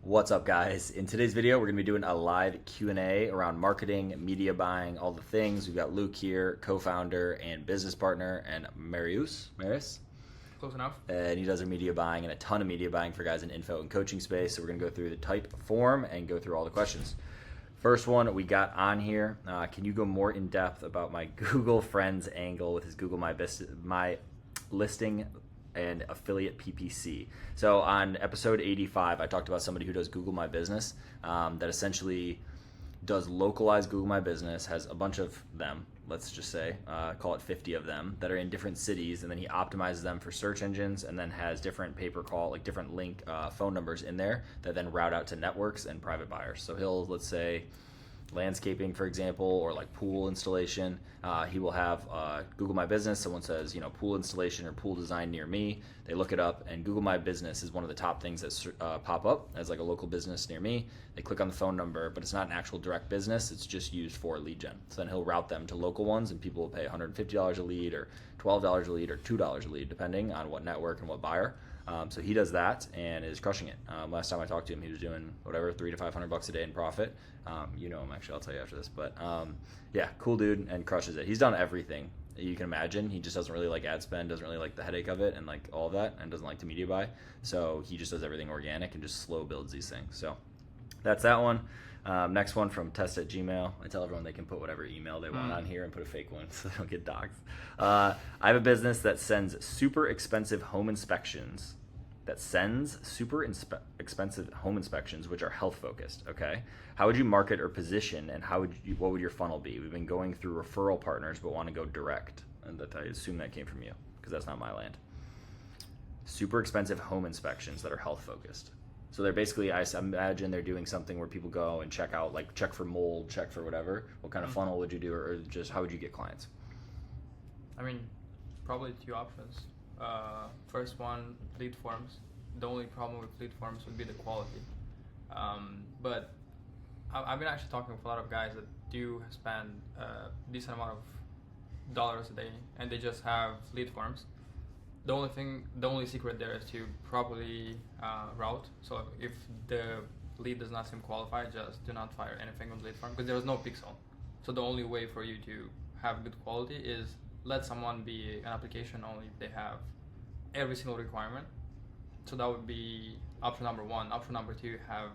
What's up, guys? In today's video, we're going to be doing a live Q&A around marketing, media buying, all the things. We've got Luke here, co-founder and business partner, and Marius. Close enough. And he does our media buying and a ton of media buying for guys in info and coaching space. So we're going to go through the type form and go through all the questions. First one we got on here. Can you go more in depth about my Google Friends angle with his Google My Listing and affiliate PPC? So on episode 85, I talked about somebody who does Google My Business that essentially does localized Google My Business, has a bunch of them, let's just say, call it 50 of them that are in different cities, and then he optimizes them for search engines and then has different pay-per-call, like different link phone numbers in there that then route out to networks and private buyers. So he'll, let's say, landscaping, for example, or like pool installation. He will have Google My Business. Someone says, pool installation or pool design near me. They look it up, and Google My Business is one of the top things that pop up as like a local business near me. They click on the phone number, but it's not an actual direct business. It's just used for lead gen. So then he'll route them to local ones, and people will pay $150 a lead or $12 a lead or $2 a lead, depending on what network and what buyer. So he does that and is crushing it. Last time I talked to him, he was doing whatever, $300 to $500 a day in profit. You know him, actually. I'll tell you after this. But yeah, cool dude and crushes it. He's done everything that you can imagine. He just doesn't really like ad spend, doesn't really like the headache of it and like all of that, and doesn't like to media buy. So he just does everything organic and just slow builds these things. So that's that one. Next one from test@gmail. I tell everyone they can put whatever email they want on here and put a fake one so they don't get doxxed. I have a business that sends super expensive home inspections which are health focused. Okay, how would you market or position, and what would your funnel be? We've been going through referral partners but want to go direct, and that I assume that came from you because that's not my land. Super expensive home inspections that are health focused. So they're basically, I imagine they're doing something where people go and check out, like check for mold, check for whatever. What kind of funnel would you do, or just how would you get clients? I mean, probably two options. First one, lead forms. The only problem with lead forms would be the quality. But I've been actually talking with a lot of guys that do spend a decent amount of dollars a day, and they just have lead forms. The only secret there is to properly route. So if the lead does not seem qualified, just do not fire anything on the lead form, because there is no pixel. So the only way for you to have good quality is let someone be an application only if they have every single requirement. So that would be option number one. Option number two, have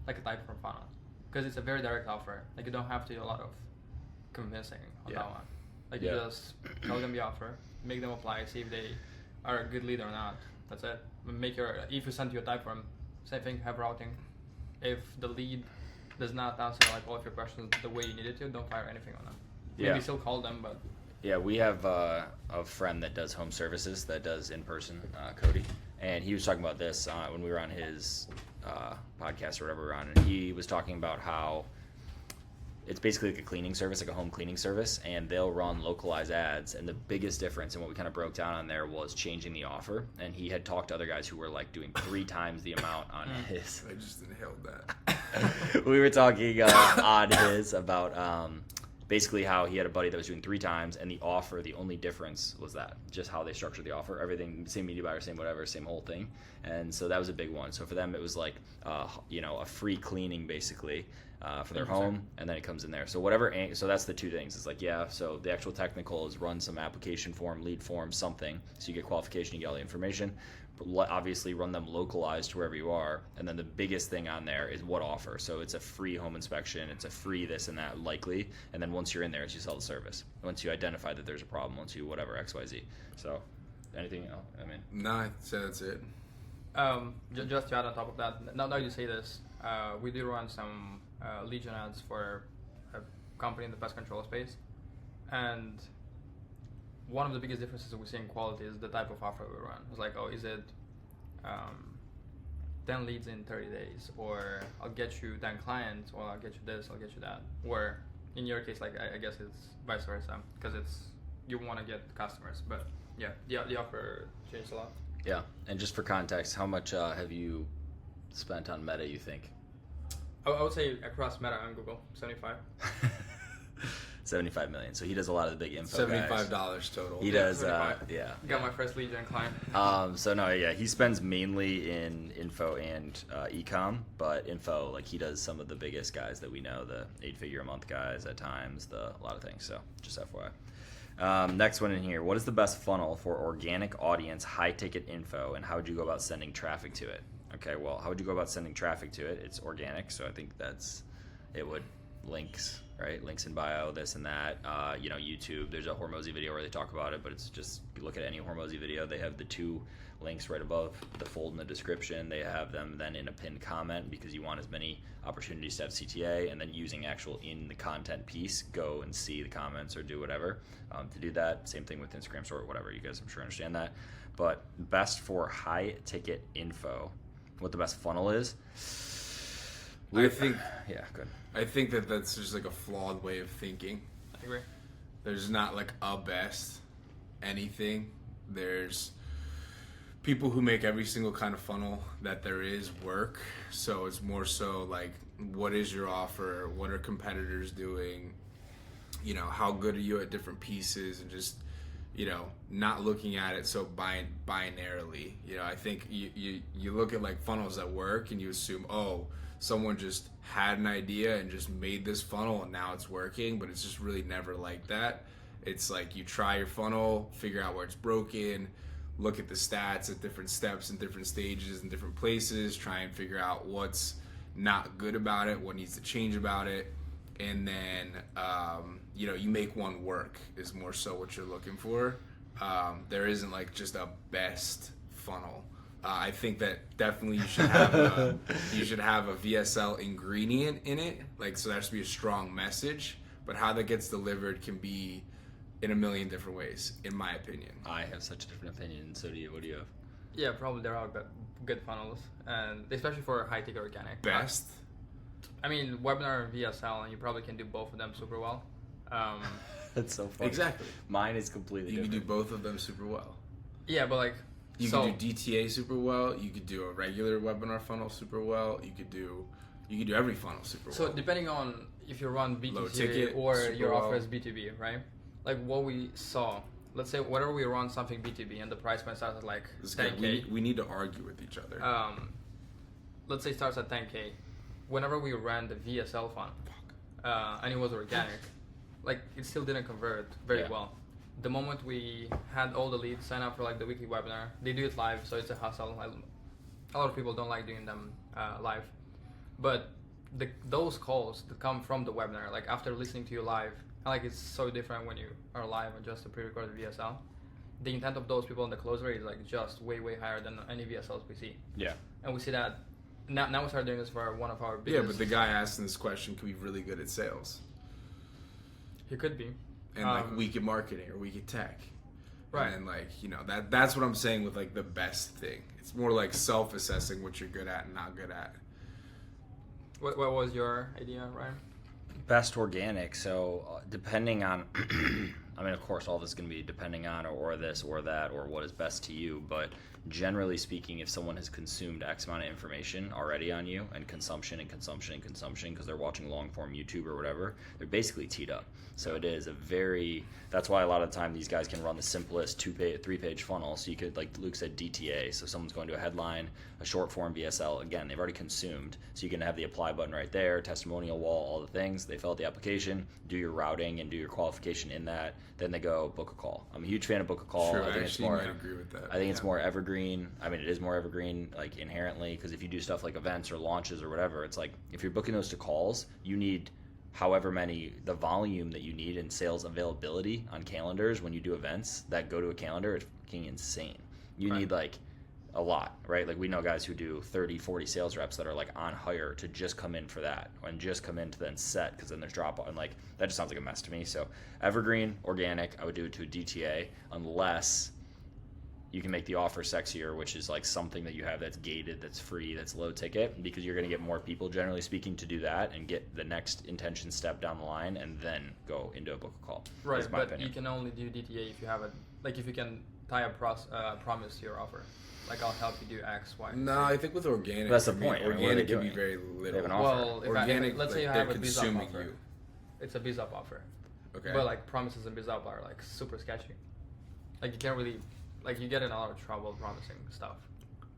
like a type form funnel, because it's a very direct offer. Like you don't have to do a lot of convincing on that one. Like you just tell them the offer, make them apply, see if they are a good lead or not. That's it. If you send your type form, same thing, have routing. If the lead does not answer like all of your questions the way you need it to, don't fire anything on them. Maybe still call them, but yeah, we have a friend that does home services, that does in-person, Cody, and he was talking about this when we were on his podcast or whatever we were on, and he was talking about how it's basically like a cleaning service, like a home cleaning service, and they'll run localized ads, and the biggest difference and what we kind of broke down on there was changing the offer, and he had talked to other guys who were like doing 3 times the amount on his. I just inhaled that. We were talking on his about basically how he had a buddy that was doing 3 times, and the offer, the only difference was that, just how they structured the offer, everything, same media buyer, same whatever, same whole thing. And so that was a big one. So for them, it was like, a free cleaning basically for their home, and then it comes in there. So so that's the 2 things. It's like, so the actual technical is run some application form, lead form, something. So you get qualification, you get all the information. Obviously run them localized to wherever you are, and then the biggest thing on there is what offer. So it's a free home inspection, it's a free this and that likely, and then once you're in there, it's you sell the service. Once you identify that there's a problem, once you whatever XYZ. So anything else? No, I'd say that's it. Just to add on top of that, now you say this, we do run some lead gen ads for a company in the pest control space, and one of the biggest differences that we see in quality is the type of offer we run. It's like, is it 10 leads in 30 days, or I'll get you 10 clients, or I'll get you this, I'll get you that. Or in your case, like I guess it's vice versa, because you want to get customers. But yeah, the offer changed a lot. Yeah, and just for context, how much have you spent on Meta, you think? I would say across Meta and Google, 75. 75 million. So he does a lot of the big info $75 guys. total. He Yeah, does, 75. yeah. My first lead gen client. So no, yeah, he spends mainly in info and ecom, but info, like he does some of the biggest guys that we know, the 8-figure a month guys at times, a lot of things. So just FYI. Next one in here. What is the best funnel for organic audience, high ticket info, and how would you go about sending traffic to it? Okay, well, how would you go about sending traffic to it? It's organic, so I think it would links, right? Links in bio, this and that. YouTube, there's a Hormozy video where they talk about it, but it's just, you look at any Hormozy video, they have the 2 links right above the fold in the description. They have them then in a pinned comment because you want as many opportunities to have CTA, and then using actual in the content piece, go and see the comments or do whatever to do that. Same thing with Instagram Store or whatever. You guys, I'm sure, understand that. But best for high ticket info, what the best funnel is. I think Yeah, good. I think that's just like a flawed way of thinking. I agree. There's not like a best anything. There's people who make every single kind of funnel that there is work. So it's more so like, what is your offer? What are competitors doing? How good are you at different pieces? And just, not looking at it so binarily. I think you look at like funnels that work and you assume, oh, someone just had an idea and just made this funnel and now it's working, but it's just really never like that. It's like you try your funnel, figure out where it's broken, look at the stats at different steps and different stages and different places, try and figure out what's not good about it, what needs to change about it, and then you make one work is more so what you're looking for. There isn't like just a best funnel. I think that definitely you should have a VSL ingredient in it, like, so there should be a strong message, but how that gets delivered can be in a million different ways, in my opinion. I have such a different opinion. So do you. What do you have? Yeah, probably there are good funnels, and especially for high ticket organic. Best? I mean, webinar and VSL, and you probably can do both of them super well. That's so funny. Exactly. Mine is completely You different. can do both of them super well. Yeah, but like You could do DTA super well. You could do a regular webinar funnel super well. You could do every funnel super well. So depending on if you run Low B2C ticket, or super your offer well. is B2B, right? Like what we saw, let's say whenever we run something B2B and the price point starts at like This is good. 10K. We need to argue with each other. Let's say it starts at 10K. Whenever we ran the VSL fund, and it was organic, like it still didn't convert very well. The moment we had all the leads sign up for like the weekly webinar, they do it live, so it's a hassle. A lot of people don't like doing them live, but those calls that come from the webinar, like after listening to you live, like it's so different when you are live and just a pre-recorded VSL. The intent of those people in the close rate is like just way higher than any VSLs we see. Yeah, and we see that now we start doing this for one of our biggest. Yeah, but the guy asking this question could be really good at sales. He could be. And like weak at marketing or weak at tech. Right. And like, that's what I'm saying with like the best thing. It's more like self-assessing what you're good at and not good at. What was your idea, Ryan? Best organic. So depending on, I mean, of course, all this is going to be depending on or this or that or what is best to you. But generally speaking, if someone has consumed X amount of information already on you and consumption because they're watching long form YouTube or whatever, they're basically teed up. So it is that's why a lot of the time these guys can run the simplest 3-page funnel. So you could, like Luke said, DTA. So someone's going to a headline, a short form VSL. Again, they've already consumed. So you can have the apply button right there, testimonial wall, all the things. They fill out the application, do your routing and do your qualification in that. Then they go book a call. I'm a huge fan of book a call. Sure, I think actually might agree with that. I think it's more evergreen. I mean, it is more evergreen, like inherently, because if you do stuff like events or launches or whatever, it's like if you're booking those to calls, you need however many, the volume that you need in sales availability on calendars when you do events that go to a calendar is fucking insane. You need like a lot, right? Like we know guys who do 30, 40 sales reps that are like on hire to just come in for that and just come in to then set, because then there's drop off, and like that just sounds like a mess to me. So evergreen, organic, I would do it to a DTA unless you can make the offer sexier, which is like something that you have that's gated, that's free, that's low ticket, because you're going to get more people, generally speaking, to do that and get the next intention step down the line and then go into a book call. Right, but you can only do DTA if you have if you can tie a promise to your offer. Like, I'll help you do X, Y. No, I think with organic, that's the point. Organic can be very little. They have an offer. Well, organic, let's say you like, have they're a biz consuming offer. you. It's a biz offer. Okay. But like promises in BizUp are like super sketchy. Like you can't really, like you get in a lot of trouble promising stuff.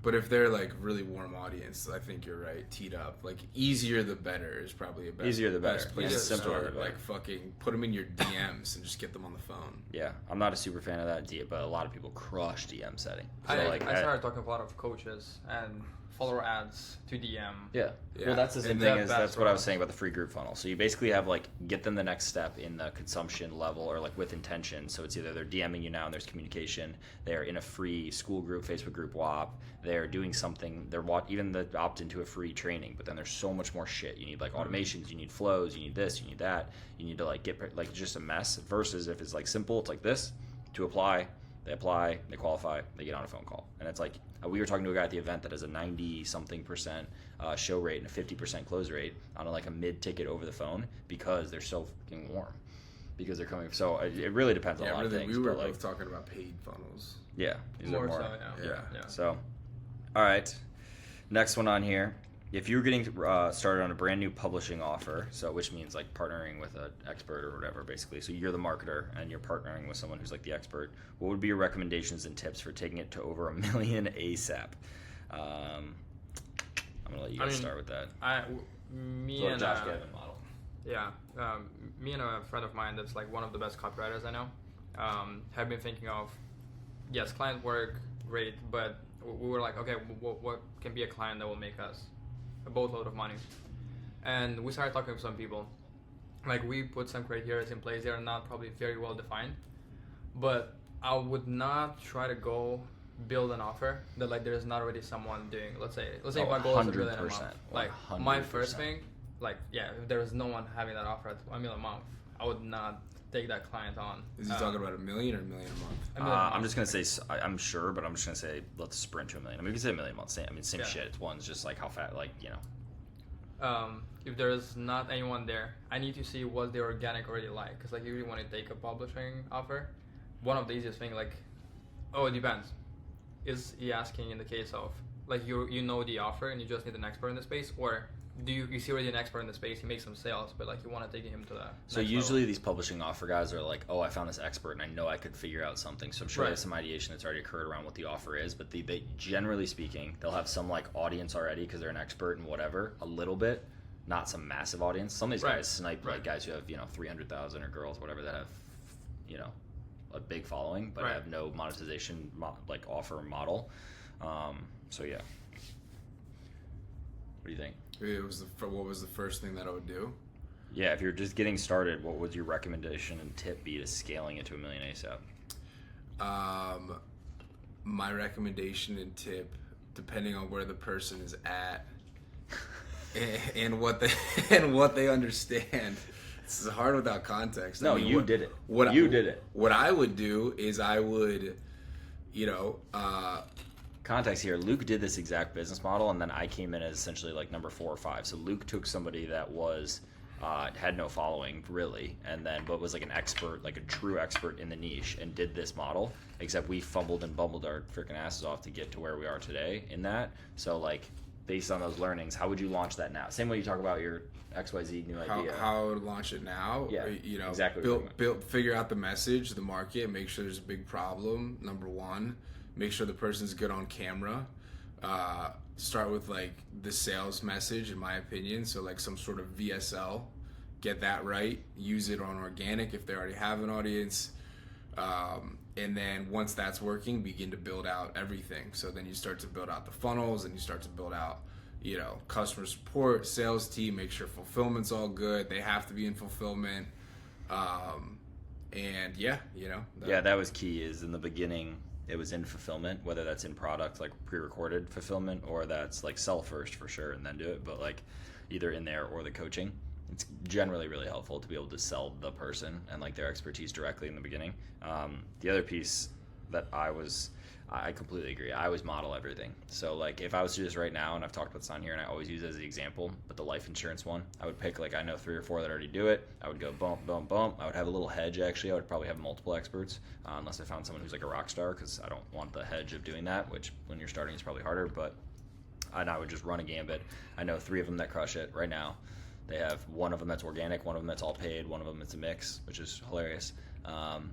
But if they're like really warm audience, I think you're right. Teed up, like easier the better is probably a best. Easier the better. Best place Yeah, to simpler the start. better. Like fucking put them in your DMs and just get them on the phone. Yeah, I'm not a super fan of that, but a lot of people crush DM setting. So I like, started talking to a lot of coaches and follower ads to DM. Yeah. Yeah. Well, that's the same And thing that- as that's that's what I what- was saying about the free group funnel. So you basically have like get them the next step in the consumption level or like with intention. So it's either they're DMing you now and there's communication. They're in a free school group, Facebook group, WAP. They're doing something. They're even the opt into a free training. But then there's so much more shit. You need like automations. You need flows. You need this. You need that. You need to like get like just a mess. Versus if it's like simple, it's like this to apply. They apply, they qualify, they get on a phone call. And it's like, we were talking to a guy at the event that has a 90-something% show rate and a 50% close rate on like a mid-ticket over the phone because they're so fucking warm. Because they're coming, so it really depends on a lot of things. We were but like, both talking about paid funnels. yeah, these More are more. so, yeah. Yeah. So, all right. Next one on here. If you're getting started on a brand new publishing offer, so which means like partnering with an expert or whatever, basically. So you're the marketer and you're partnering with someone who's like the expert. What would be your recommendations and tips for taking it to over 1 million ASAP? I'm gonna let you guys start with that. Me So and Josh Gavin model. yeah, me and a friend of mine that's like one of the best copywriters I know have been thinking of, yes, client work, great, but we were like, okay, what can be a client that will make us a boatload of money? And we started talking to some people. Like we put some criteria in place. They're not probably very well defined, but I would not try to go build an offer that like there's not already someone doing. Let's say if my goal is $1 million a month. 100%. Like my first thing, like yeah, if there is no one having that offer at $1 million a month, I would not take that client on. Is he talking about $1 million or $1 million a month? $1 million a month. I'm just gonna say I'm sure, but I'm just gonna say let's sprint to 1 million. I mean, we can say 1 million a month. Same Yeah. shit. It's one's just like how fast, like you know. If there is not anyone there, I need to see what the organic already like. Because like usually when I take a publishing offer, one of the easiest thing like, oh, it depends. Is he asking in the case of like you know the offer and you just need an expert in the space, or do you see already an expert in the space, he makes some sales, but like you want to take him to the So next usually level? these publishing offer guys are like, oh, I found this expert and I know I could figure out something. So I'm sure Right. there's some ideation that's already occurred around what the offer is, but they generally speaking, they'll have some like audience already because they're an expert in whatever, a little bit, not some massive audience. Some of these Right. guys snipe like Right. guys who have 300,000 or girls, whatever, that have a big following, but Right. have no monetization like offer model. So yeah, what do you think? What was the first thing that I would do? Yeah, if you're just getting started, what would your recommendation and tip be to scaling it to 1 million ASAP? My recommendation and tip, depending on where the person is at and what they understand. This is hard without context. No, you did it. You did it. What I would do is I would, Context here, Luke did this exact business model, and then I came in as essentially like number 4 or 5. So Luke took somebody that was had no following really, and then but was like an expert, like a true expert in the niche, and did this model. Except we fumbled and bumbled our freaking asses off to get to where we are today in that. So like based on those learnings, how would you launch that now? Same way you talk about your XYZ new idea. how I would launch it now. Yeah, exactly what you're talking build, figure out the message, the market, make sure there's a big problem. Number one, make sure the person's good on camera. Start with like the sales message, in my opinion. So like some sort of VSL, get that right. Use it on organic if they already have an audience. And then once that's working, begin to build out everything. So then you start to build out the funnels, and you start to build out, customer support, sales team, make sure fulfillment's all good. They have to be in fulfillment. And that was key. Is in the beginning, it was in fulfillment, whether that's in product, like pre-recorded fulfillment, or that's like sell first for sure and then do it. But like either in there or the coaching. It's generally really helpful to be able to sell the person and like their expertise directly in the beginning. The other piece that I completely agree. I always model everything. So like if I was to do this right now, and I've talked about this on here and I always use it as the example, but the life insurance one, I would pick like I know 3 or 4 that already do it. I would go bump, bump, bump. I would have a little hedge actually. I would probably have multiple experts unless I found someone who's like a rock star, because I don't want the hedge of doing that, which when you're starting is probably harder. But I would just run a gambit. I know 3 of them that crush it right now. They have one of them that's organic, one of them that's all paid, one of them that's a mix, which is hilarious. And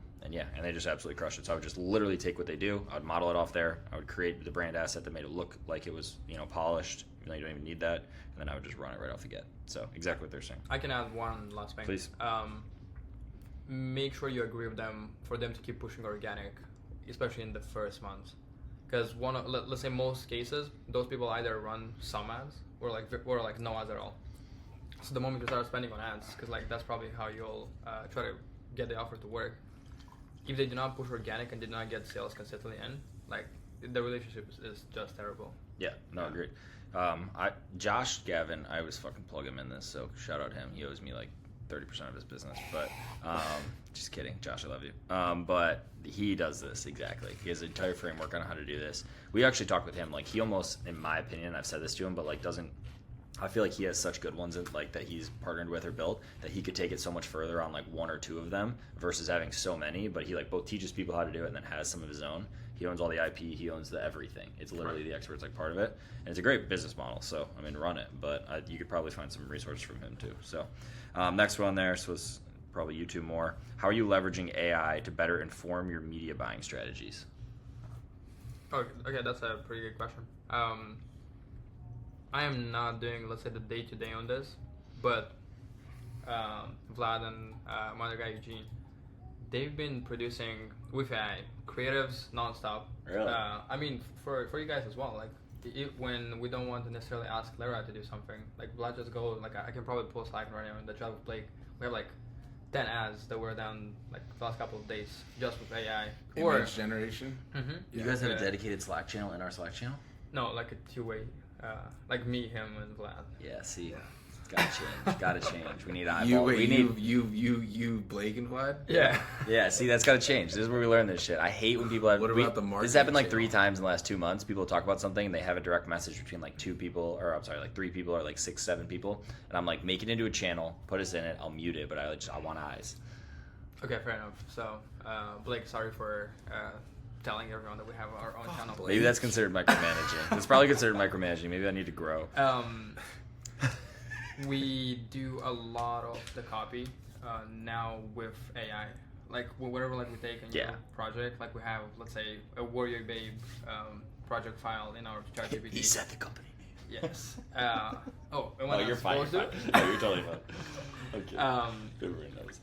they just absolutely crush it. So I would just literally take what they do. I would model it off there. I would create the brand asset that made it look like it was, polished, even though you don't even need that. And then I would just run it right off the get. So exactly what they're saying. I can add one last thing. Please. Make sure you agree with them for them to keep pushing organic, especially in the first months. Because let's say most cases, those people either run some ads or like no ads at all. So the moment you start spending on ads, because like that's probably how you'll try to get the offer to work. If they do not push organic and did not get sales consistently in, like the relationship is just terrible. Yeah, no, agreed. Josh Gavin, I always fucking plug him in this, so shout out him. He owes me like 30% of his business, but just kidding, Josh, I love you. But he does this exactly. He has an entire framework on how to do this. We actually talked with him. Like he almost, in my opinion, I've said this to him, but like doesn't. I feel like he has such good ones like that he's partnered with or built that he could take it so much further on like one or two of them versus having so many. But he like both teaches people how to do it and then has some of his own. He owns all the IP. He owns the everything. It's literally the expert's like part of it, and it's a great business model. So I mean, run it. But you could probably find some resources from him too. So next one there was probably you two more. How are you leveraging AI to better inform your media buying strategies? Okay, that's a pretty good question. I am not doing, let's say, the day-to-day on this, but Vlad and my other guy, Eugene, they've been producing with AI creatives nonstop. Really? I mean, for you guys as well. Like, when we don't want to necessarily ask Lara to do something, like Vlad just go. Like, I can probably post Slack right now in the chat with Blake. We have like 10 ads that were done like the last couple of days just with AI. Image generation. Mm-hmm. You guys have a dedicated Slack channel in our Slack channel? No, like a two-way. Like me, him, and Vlad. Yeah, see, it's gotta change. Gotta change. We need eyeball. You, Blake and Vlad? Yeah. Yeah, see, that's gotta change. This is where we learn this shit. I hate when people have. What about the marketing This happened like channel? 3 times in the last 2 months. People talk about something and they have a direct message between like 2 people, or I'm sorry, like 3 people, or like 6, 7 people, and I'm like, make it into a channel, put us in it. I'll mute it, but I want eyes. Okay, fair enough. So, Blake, sorry for telling everyone that we have our own channel. Maybe that's considered micromanaging. It's probably considered micromanaging. Maybe I need to grow. We do a lot of the copy now with AI. Like whatever, like we take a new project, like we have, let's say, a Warrior Babe project file in our ChatGPT. He said the company name. Yes. You're fine. No, you're totally fine. Okay. Everyone knows.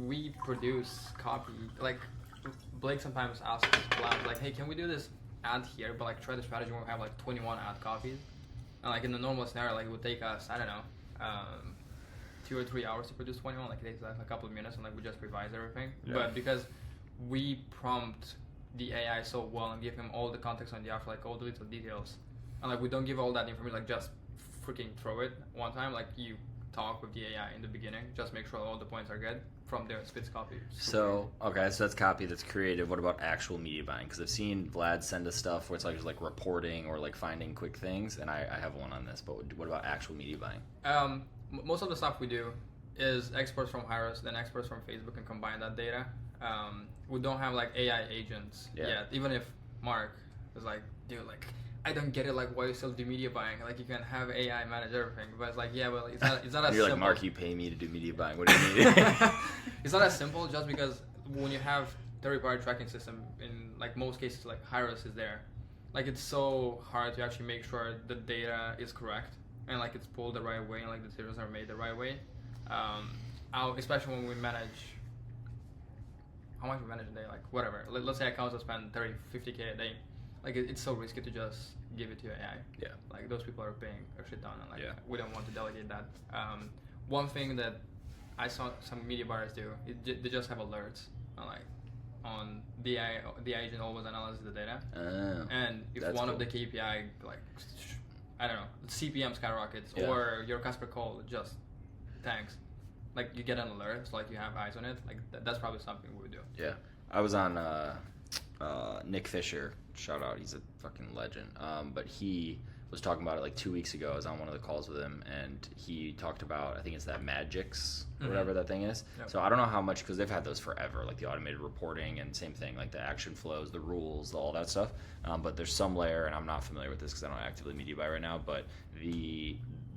We produce copy. Like Blake sometimes asks Vlad, like, hey, can we do this ad here, but like try the strategy where we have like 21 ad copies, and like in the normal scenario, like it would take us, I don't know, 2 or 3 hours to produce 21. Like it takes like a couple of minutes, and like we just revise everything. Yeah. But because we prompt the AI so well and give him all the context on the offer, like all the little details, and like we don't give all that information, like just freaking throw it one time. Like you talk with the AI in the beginning, just make sure all the points are good. From there, it spits copy. So that's copy that's creative. What about actual media buying? Because I've seen Vlad send us stuff where it's like just like reporting or like finding quick things, and I have one on this. But what about actual media buying? Most of the stuff we do is exports from Marius, then exports from Facebook, and combine that data. We don't have like AI agents yet. Even if Mark is like, dude, like, I don't get it, like, why you still do media buying? Like, you can have AI manage everything. But it's like, yeah, well, it's not as simple. You're like, Mark, you pay me to do media buying. What do you mean? It's not as simple just because when you have third-party tracking system, in, like, most cases, like, Marius is there. Like, it's so hard to actually make sure the data is correct and, like, it's pulled the right way and, like, the decisions are made the right way. Especially when we manage... How much we manage a day? Like, whatever. Let's say accounts that spend 30, 50K a day. Like, it's so risky to just give it to AI. Yeah. Like, those people are paying a shit ton, and, like, we don't want to delegate that. One thing that I saw some media buyers do, they just have alerts, on the agent always analyzes the data. And if one of the KPI, like, I don't know, CPM skyrockets, or your customer call just tanks, like, you get an alert, so, like, you have eyes on it. Like, that's probably something we would do. Yeah. I was on Nick Fisher, shout out, he's a fucking legend. But he was talking about it like 2 weeks ago. I was on one of the calls with him, and he talked about, I think it's that Magix, or whatever that thing is. Yep. So I don't know how much, because they've had those forever, like the automated reporting and same thing, like the action flows, the rules, all that stuff. But there's some layer, and I'm not familiar with this because I don't actively media buy right now, but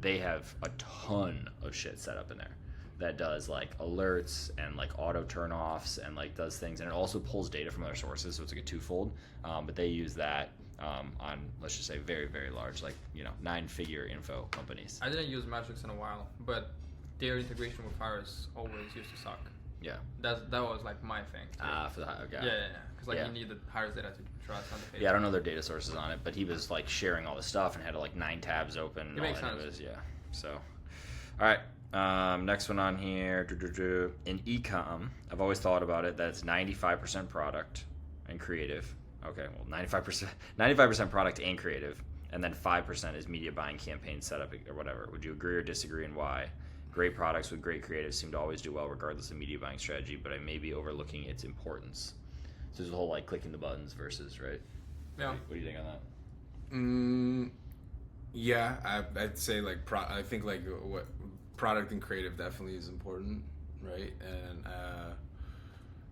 they have a ton of shit set up in there that does like alerts and like auto turn-offs and like does things, and it also pulls data from other sources, so it's like a twofold. But they use that on, let's just say, very, very large, like, 9-figure info companies. I didn't use metrics in a while, but their integration with Marius always used to suck. Yeah. That was like my thing. For the okay. Yeah. Because you need the Marius data to trust on the page. Yeah, I don't know their data sources on it, but he was like sharing all the stuff and had like 9 tabs open. It makes sense. So, all right. Next one on here. In ecom, I've always thought about it that it's 95% product and creative. Okay, well, 95% product and creative, and then 5% is media buying, campaign setup, or whatever. Would you agree or disagree, and why? Great products with great creative seem to always do well regardless of media buying strategy, but I may be overlooking its importance. So there's a whole like clicking the buttons versus, right? Yeah. What do you think on that? Yeah, I'd say like I think like what product and creative definitely is important, right? And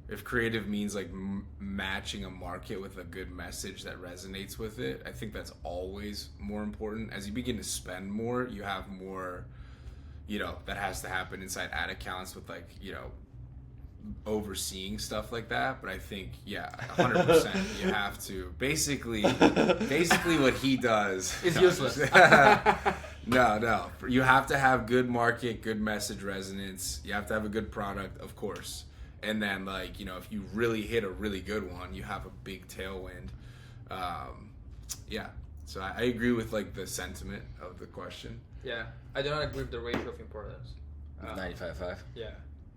if creative means like matching a market with a good message that resonates with it, I think that's always more important. As you begin to spend more, you have more, that has to happen inside ad accounts with like, overseeing stuff like that. But I think, 100% you have to basically what he does is useless. No, you have to have good market, good message resonance. You have to have a good product, of course. And then, like, if you really hit a really good one, you have a big tailwind. So I agree with, like, the sentiment of the question. Yeah. I do not agree with the ratio of importance. 95.5? Yeah.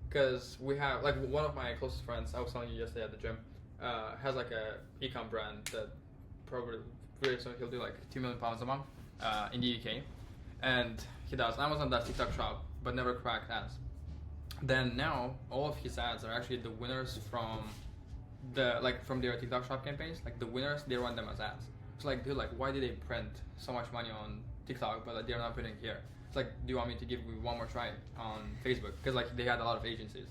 Because we have, like, one of my closest friends, I was telling you yesterday at the gym, has, like, a ecom brand that probably very soon he'll do, like, £2 million a month in the UK. And he does Amazon, does TikTok shop, but never cracked ads. Then now all of his ads are actually the winners from their TikTok shop campaigns. Like the winners, they run them as ads. It's like, dude, like why did they print so much money on TikTok but like they're not putting it here? It's like, do you want me to give you one more try on Facebook? Because like they had a lot of agencies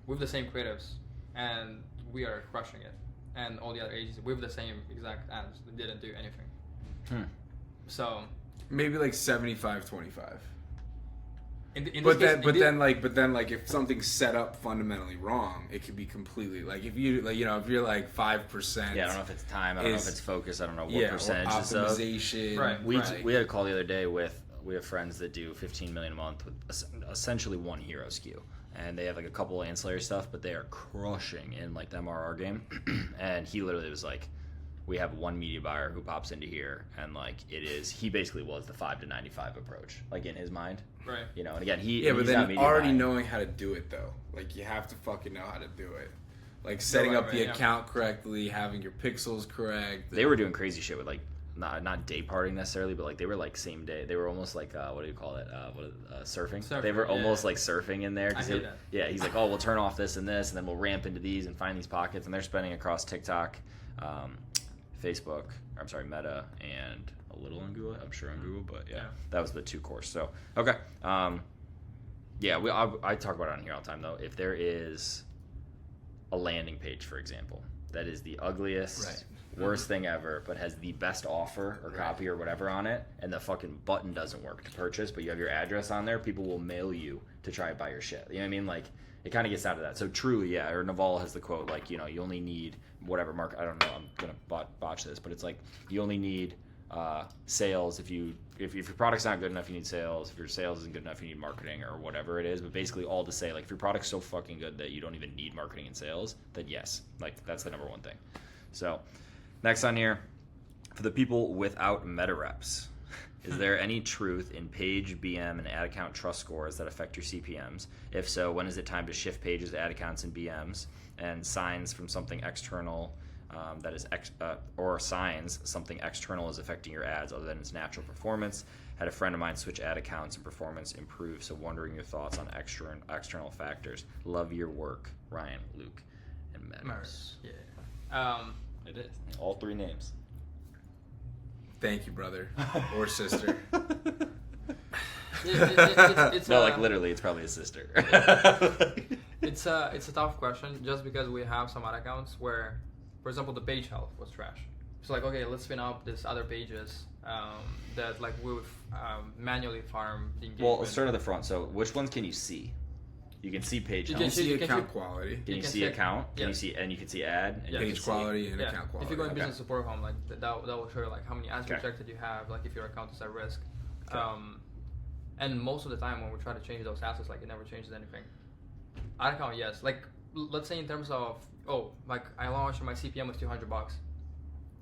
with the same creatives and we are crushing it. And all the other agencies with the same exact ads that didn't do anything. So maybe like 75-25. But then if something's set up fundamentally wrong, it could be completely like if you're like 5%. Yeah, I don't know if it's time. I don't know if it's focus. I don't know what percentage or is of. optimization. Right. We had a call the other day we have friends that do $15 million a month with essentially one hero SKU, and they have like a couple ancillary stuff, but they are crushing in like the MRR game. And he literally was like, we have one media buyer who pops into here, and like he basically was the 5 to 95 approach, like in his mind. Right. And again, but then already knowing how to do it though, like you have to fucking know how to do it, like setting up the account correctly, having your pixels correct. They were doing crazy shit with like not day parting necessarily, but like they were like same day. They were almost like what do you call it? Surfing. They were almost like surfing in there. I hate that. Yeah, he's like, oh, we'll turn off this, and then we'll ramp into these and find these pockets, and they're spending across TikTok, Facebook, Meta, and a little on Google. I'm sure on Google, but yeah. That was the 2 course. So okay, I talk about it on here all the time though. If there is a landing page, for example, that is the ugliest, worst thing ever, but has the best offer or copy or whatever on it, and the fucking button doesn't work to purchase, but you have your address on there, people will mail you to try and buy your shit. You know what I mean? Like, it kind of gets out of that. So truly, or Naval has the quote, like, you only need whatever mark. I don't know. I'm gonna botch this, but it's like you only need sales. If your product's not good enough, you need sales. If your sales isn't good enough, you need marketing or whatever it is. But basically, all to say, like, if your product's so fucking good that you don't even need marketing and sales, then yes, like that's the number one thing. So next on here, for the people without meta reps. Is there any truth in page, BM, and ad account trust scores that affect your CPMs? If so, when is it time to shift pages, ad accounts, and BMs? And signs from something external or signs something external is affecting your ads other than its natural performance. Had a friend of mine switch ad accounts and performance improved, so wondering your thoughts on external factors. Love your work, Ryan, Luke, and Marius. Yeah. It is. All 3 names. Thank you, brother or sister. It's no, like literally, it's probably a sister. It's a tough question just because we have some ad accounts where, for example, the page health was trash. It's like, okay, let's spin up these other pages that like we would manually farm the engagement. Well, let's start at the front. So which ones can you see? You can see page You count. can see- account quality, Can you can see see- account? Can yeah. you see, and you can see ad, and you page can quality, and Yeah. account quality. If you go in Okay. business support home, like that will show you like how many ads Okay. rejected you have, like if your account is at risk. Okay. And most of the time when we try to change those assets, like it never changes anything. Ad account, yes. Like let's say in terms of like I launched my CPM was $200,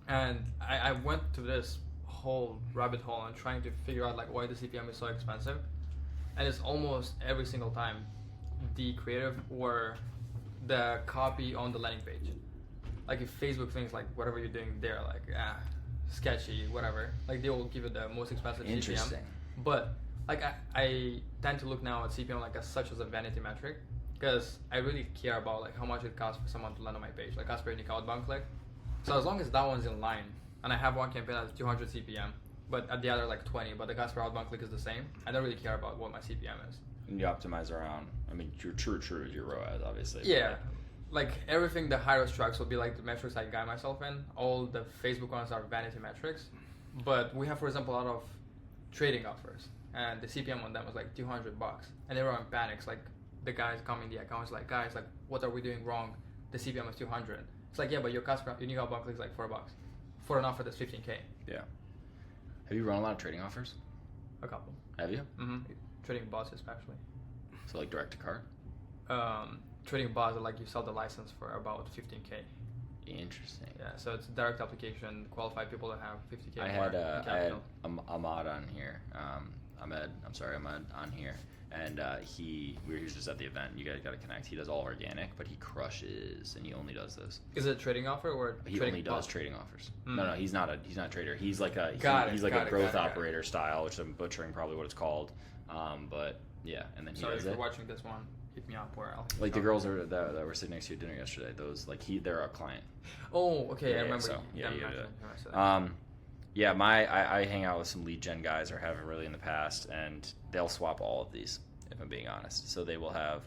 and I went to this whole rabbit hole and trying to figure out like why the CPM is so expensive, and it's almost every single time the creative or the copy on the landing page. Like if Facebook thinks like whatever you're doing there, like sketchy, whatever, like they will give you the most expensive Interesting. CPM. But like I tend to look now at CPM like as such as a vanity metric, because I really care about like how much it costs for someone to land on my page, like cost per unique outbound click. So as long as that one's in line, and I have one campaign that's 200 CPM, but at the other like 20, but the cost per outbound click is the same, I don't really care about what my CPM is. And you optimize around. I mean, your true is your ROAS, obviously. but, Yeah, like everything the Hyros tracks will be like the metrics I guide myself in. All the Facebook ones are vanity metrics, but we have, for example, a lot of trading offers, and the CPM on them was like $200, and everyone panics. Like the guys coming the accounts like, guys, like what are we doing wrong? The CPM is 200. It's like, yeah, but your cost per unique outbound click is like $4 for an offer that's 15K. Yeah. Have you run a lot of trading offers? A couple. Have you? Mm-hmm. Trading bots especially. So like direct to cart? Trading bots are like you sell the license for about 15K. Interesting. Yeah, so it's a direct application, qualified people that have 50K. I more had in capital. Ahmad on here. Ahmad on here, and we were just at the event. You guys got to connect. He does all organic, but he crushes, and he only does this. Is it a trading offer or He trading only does bot? trading offers. Mm. No, he's not a trader. He's like a Got it, he's like got a it, growth got it. operator style, which I'm butchering probably what it's called. But yeah, and then he So does if you're it. watching this one, hit me up or I'll. Like the girls that were sitting next to you at dinner yesterday. Those like they're a client. Oh, okay, Yeah, I remember. so, yeah, them you mentioning do that. Yeah, I hang out with some lead gen guys, or haven't really in the past, and they'll swap all of these, if I'm being honest. So they will have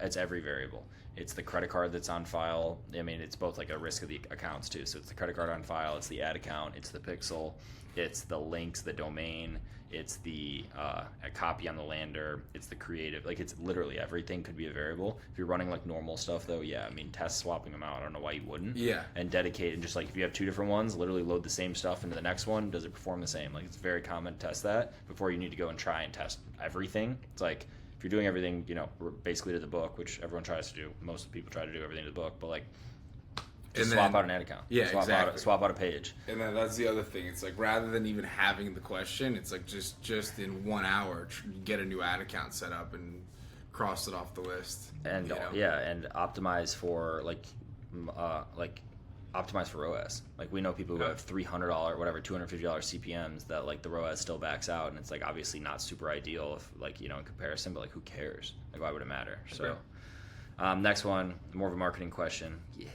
it's every variable. It's the credit card that's on file. I mean, it's both like a risk of the accounts too. So it's the credit card on file, it's the ad account, it's the pixel, it's the links, the domain, it's the a copy on the lander, it's the creative. Like it's literally everything could be a variable. If you're running like normal stuff though, yeah, I mean, test swapping them out. I don't know why you wouldn't. Yeah. And dedicate, and just like if you have two different ones, literally load the same stuff into the next one. Does it perform the same? Like it's very common to test that before you need to go and try and test everything. It's like if you're doing everything, basically to the book, which everyone tries to do. Most people try to do everything to the book, but like just swap out an ad account. Yeah, exactly. Swap out a page. And then that's the other thing. It's like rather than even having the question, it's like just in 1 hour, get a new ad account set up and cross it off the list. And and optimize for optimize for ROAS. Like we know people who have $300, whatever, $250 CPMs that like the ROAS still backs out, and it's like obviously not super ideal if like in comparison, but like who cares? Like why would it matter? So next one, more of a marketing question. Yeah.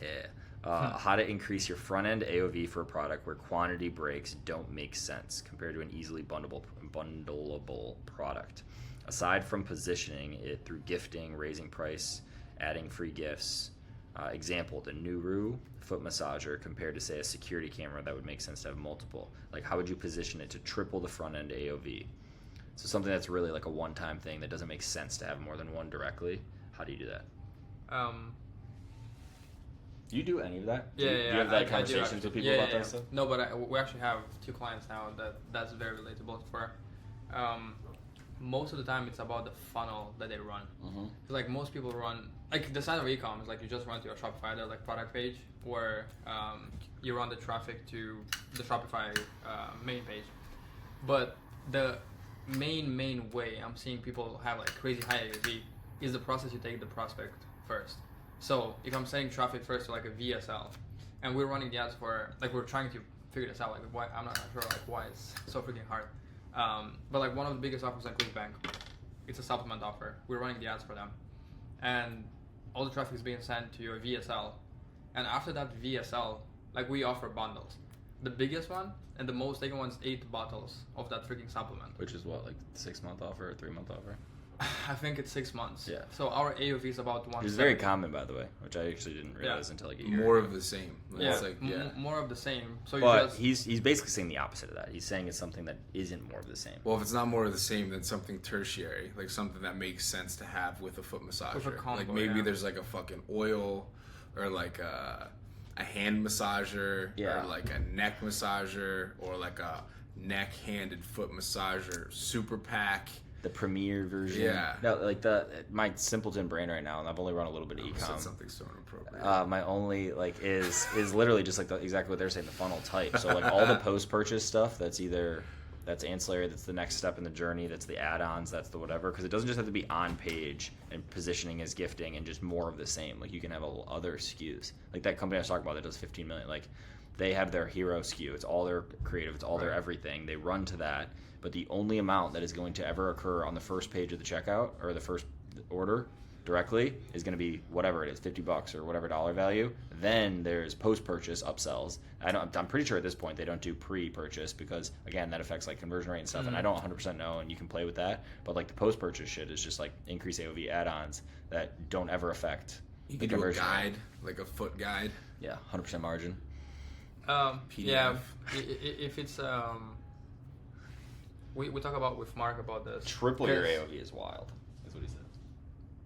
How to increase your front end AOV for a product where quantity breaks don't make sense compared to an easily bundleable product. Aside from positioning it through gifting, raising price, adding free gifts. Example, the Nuru foot massager compared to say a security camera that would make sense to have multiple. Like how would you position it to triple the front end AOV? So something that's really like a one-time thing that doesn't make sense to have more than one directly. How do you do that? Do you do any of that? Do you have that conversations with people about that stuff? No, but we actually have 2 clients now that's very relatable for. Most of the time, it's about the funnel that they run. Mm-hmm. Like most people run, like the side of ecom is like you just run to your Shopify, their like product page, or you run the traffic to the Shopify main page. But the main way I'm seeing people have like crazy high AOV is the process you take the prospect first. So if I'm sending traffic first to like a VSL, and we're running the ads for like we're trying to figure this out, like why I'm not sure like why it's so freaking hard. But like one of the biggest offers on ClickBank, it's a supplement offer. We're running the ads for them, and all the traffic is being sent to your VSL. And after that VSL, like we offer bundles. The biggest one and the most taken one is 8 bottles of that freaking supplement. Which is what, like 6-month offer or 3-month offer? I think it's 6 months. Yeah. So our AOV is about 1. It's very common, by the way, which I actually didn't realize until like a year More ago. of the same. Yeah. It's like, More of the same. So you But just he's basically saying the opposite of that. He's saying it's something that isn't more of the same. Well, if it's not more of the same, then something tertiary, like something that makes sense to have with a foot massager. With a combo, like maybe yeah. there's like a fucking oil, or like a hand massager, Yeah. or like a neck massager, or like a neck-handed foot massager super pack. The premier version. Yeah. No, like my simpleton brain right now, and I've only run a little bit of I said ecom. something so inappropriate. My only like is literally just like exactly what they're saying, the funnel type. So like all the post purchase stuff that's ancillary, that's the next step in the journey, that's the add-ons, that's the whatever, because it doesn't just have to be on page and positioning as gifting and just more of the same. Like you can have other SKUs. Like that company I was talking about that does 15 million. Like they have their hero SKU. It's all their creative. It's all their everything. They run to that. But the only amount that is going to ever occur on the first page of the checkout or the first order directly is going to be whatever it is, $50 or whatever dollar value. Then there's post-purchase upsells. I'm pretty sure at this point they don't do pre-purchase because, again, that affects like conversion rate and stuff. And I don't 100% know, and you can play with that. But like the post-purchase shit is just like increased AOV add-ons that don't ever affect You the can do a conversion guide, rate. like a foot guide. Yeah, 100% margin. yeah. If it's we talk about with Mark about this. Triple your AOV is wild. That's what he said.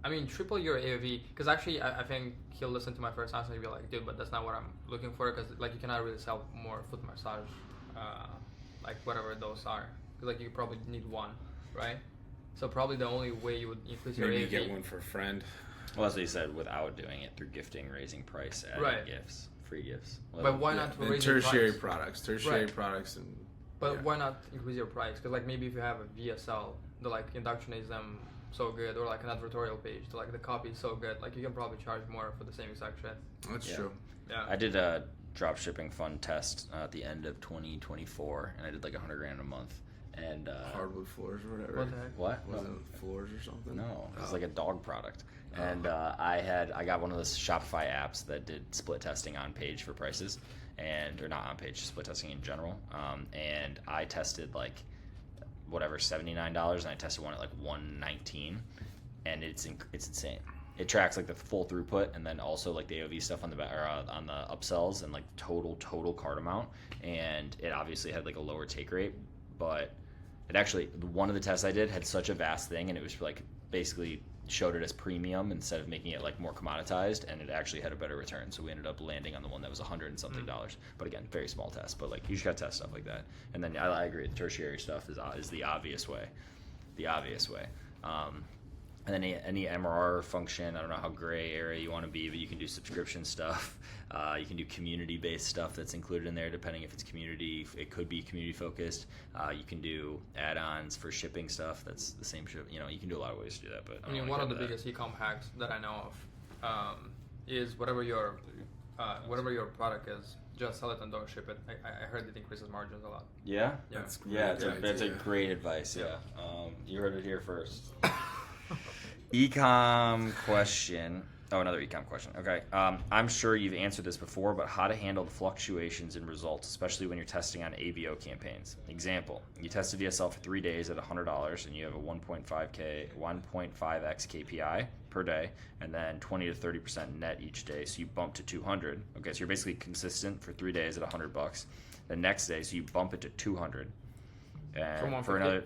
I mean, triple your AOV, because actually I think he'll listen to my first answer and he'll be like, dude, but that's not what I'm looking for, because like you cannot really sell more foot massage, like whatever those are, because like you probably need one, right? So probably the only way you would increase your Maybe you AOV. get one for a friend. Well, that's what he said, without doing it through gifting, raising price, adding Right. gifts, free gifts. But why not And raise tertiary your price? products. Tertiary Right. products and But yeah. why not increase your price? Because like maybe if you have a VSL, the like indoctrinates them so good, or like an advertorial page, the like the copy is so good, like you can probably charge more for the same exact shit. That's Yeah. true. Yeah. I did a drop shipping fund test at the end of 2024, and I did like $100,000 a month. And Hardwood floors or whatever. What the heck? what? Was it floors or something? No, it was Oh. like a dog product. And I got one of those Shopify apps that did split testing on page for prices, or not on page, split testing in general. And I tested like whatever $79, and I tested one at like $119, and it's insane. It tracks like the full throughput, and then also like the AOV stuff on the on the upsells and like total cart amount. And it obviously had like a lower take rate, but it actually, one of the tests I did had such a vast thing, and it was like basically showed it as premium instead of making it like more commoditized, and it actually had a better return. So we ended up landing on the one that was $100 and something. But again, very small test. But like you just gotta test stuff like that. And then I agree, the tertiary stuff is the obvious way. And then any MRR function, I don't know how gray area you want to be, but you can do subscription stuff. You can do community-based stuff that's included in there, depending if it's community. It could be community-focused. You can do add-ons for shipping stuff. That's the same ship. You know, you can do a lot of ways to do that. But I mean, one of the biggest ecom hacks that I know of is whatever your product is, just sell it and don't ship it. I heard it increases margins a lot. Yeah? Yeah. That's a great advice, yeah. You heard it here first. Ecom question. Oh, another ecom question. Okay. I'm sure you've answered this before, but how to handle the fluctuations in results, especially when you're testing on ABO campaigns. Example, you test a VSL for 3 days at $100, and you have a 1.5x KPI per day, and then 20 to 30% net each day, so you bump to 200. Okay, so you're basically consistent for 3 days at $100. The next day, so you bump it to 200. And for another,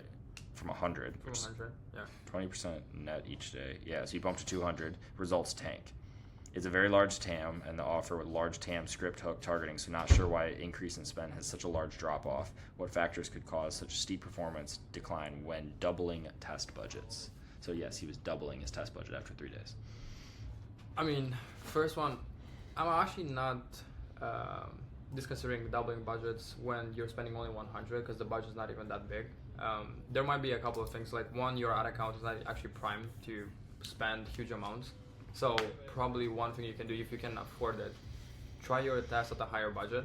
from 100. From 100, yeah. 20% net each day. Yeah, so you bump to 200, results tank. It's a very large TAM, and the offer with large TAM script hook targeting, so not sure why increase in spend has such a large drop-off. What factors could cause such a steep performance decline when doubling test budgets? So yes, he was doubling his test budget after 3 days. I mean, first one, I'm actually not disconsidering doubling budgets when you're spending only 100 because the budget's not even that big. There might be a couple of things, like one, your ad account is not actually primed to spend huge amounts. So probably one thing you can do, if you can afford it, try your test at a higher budget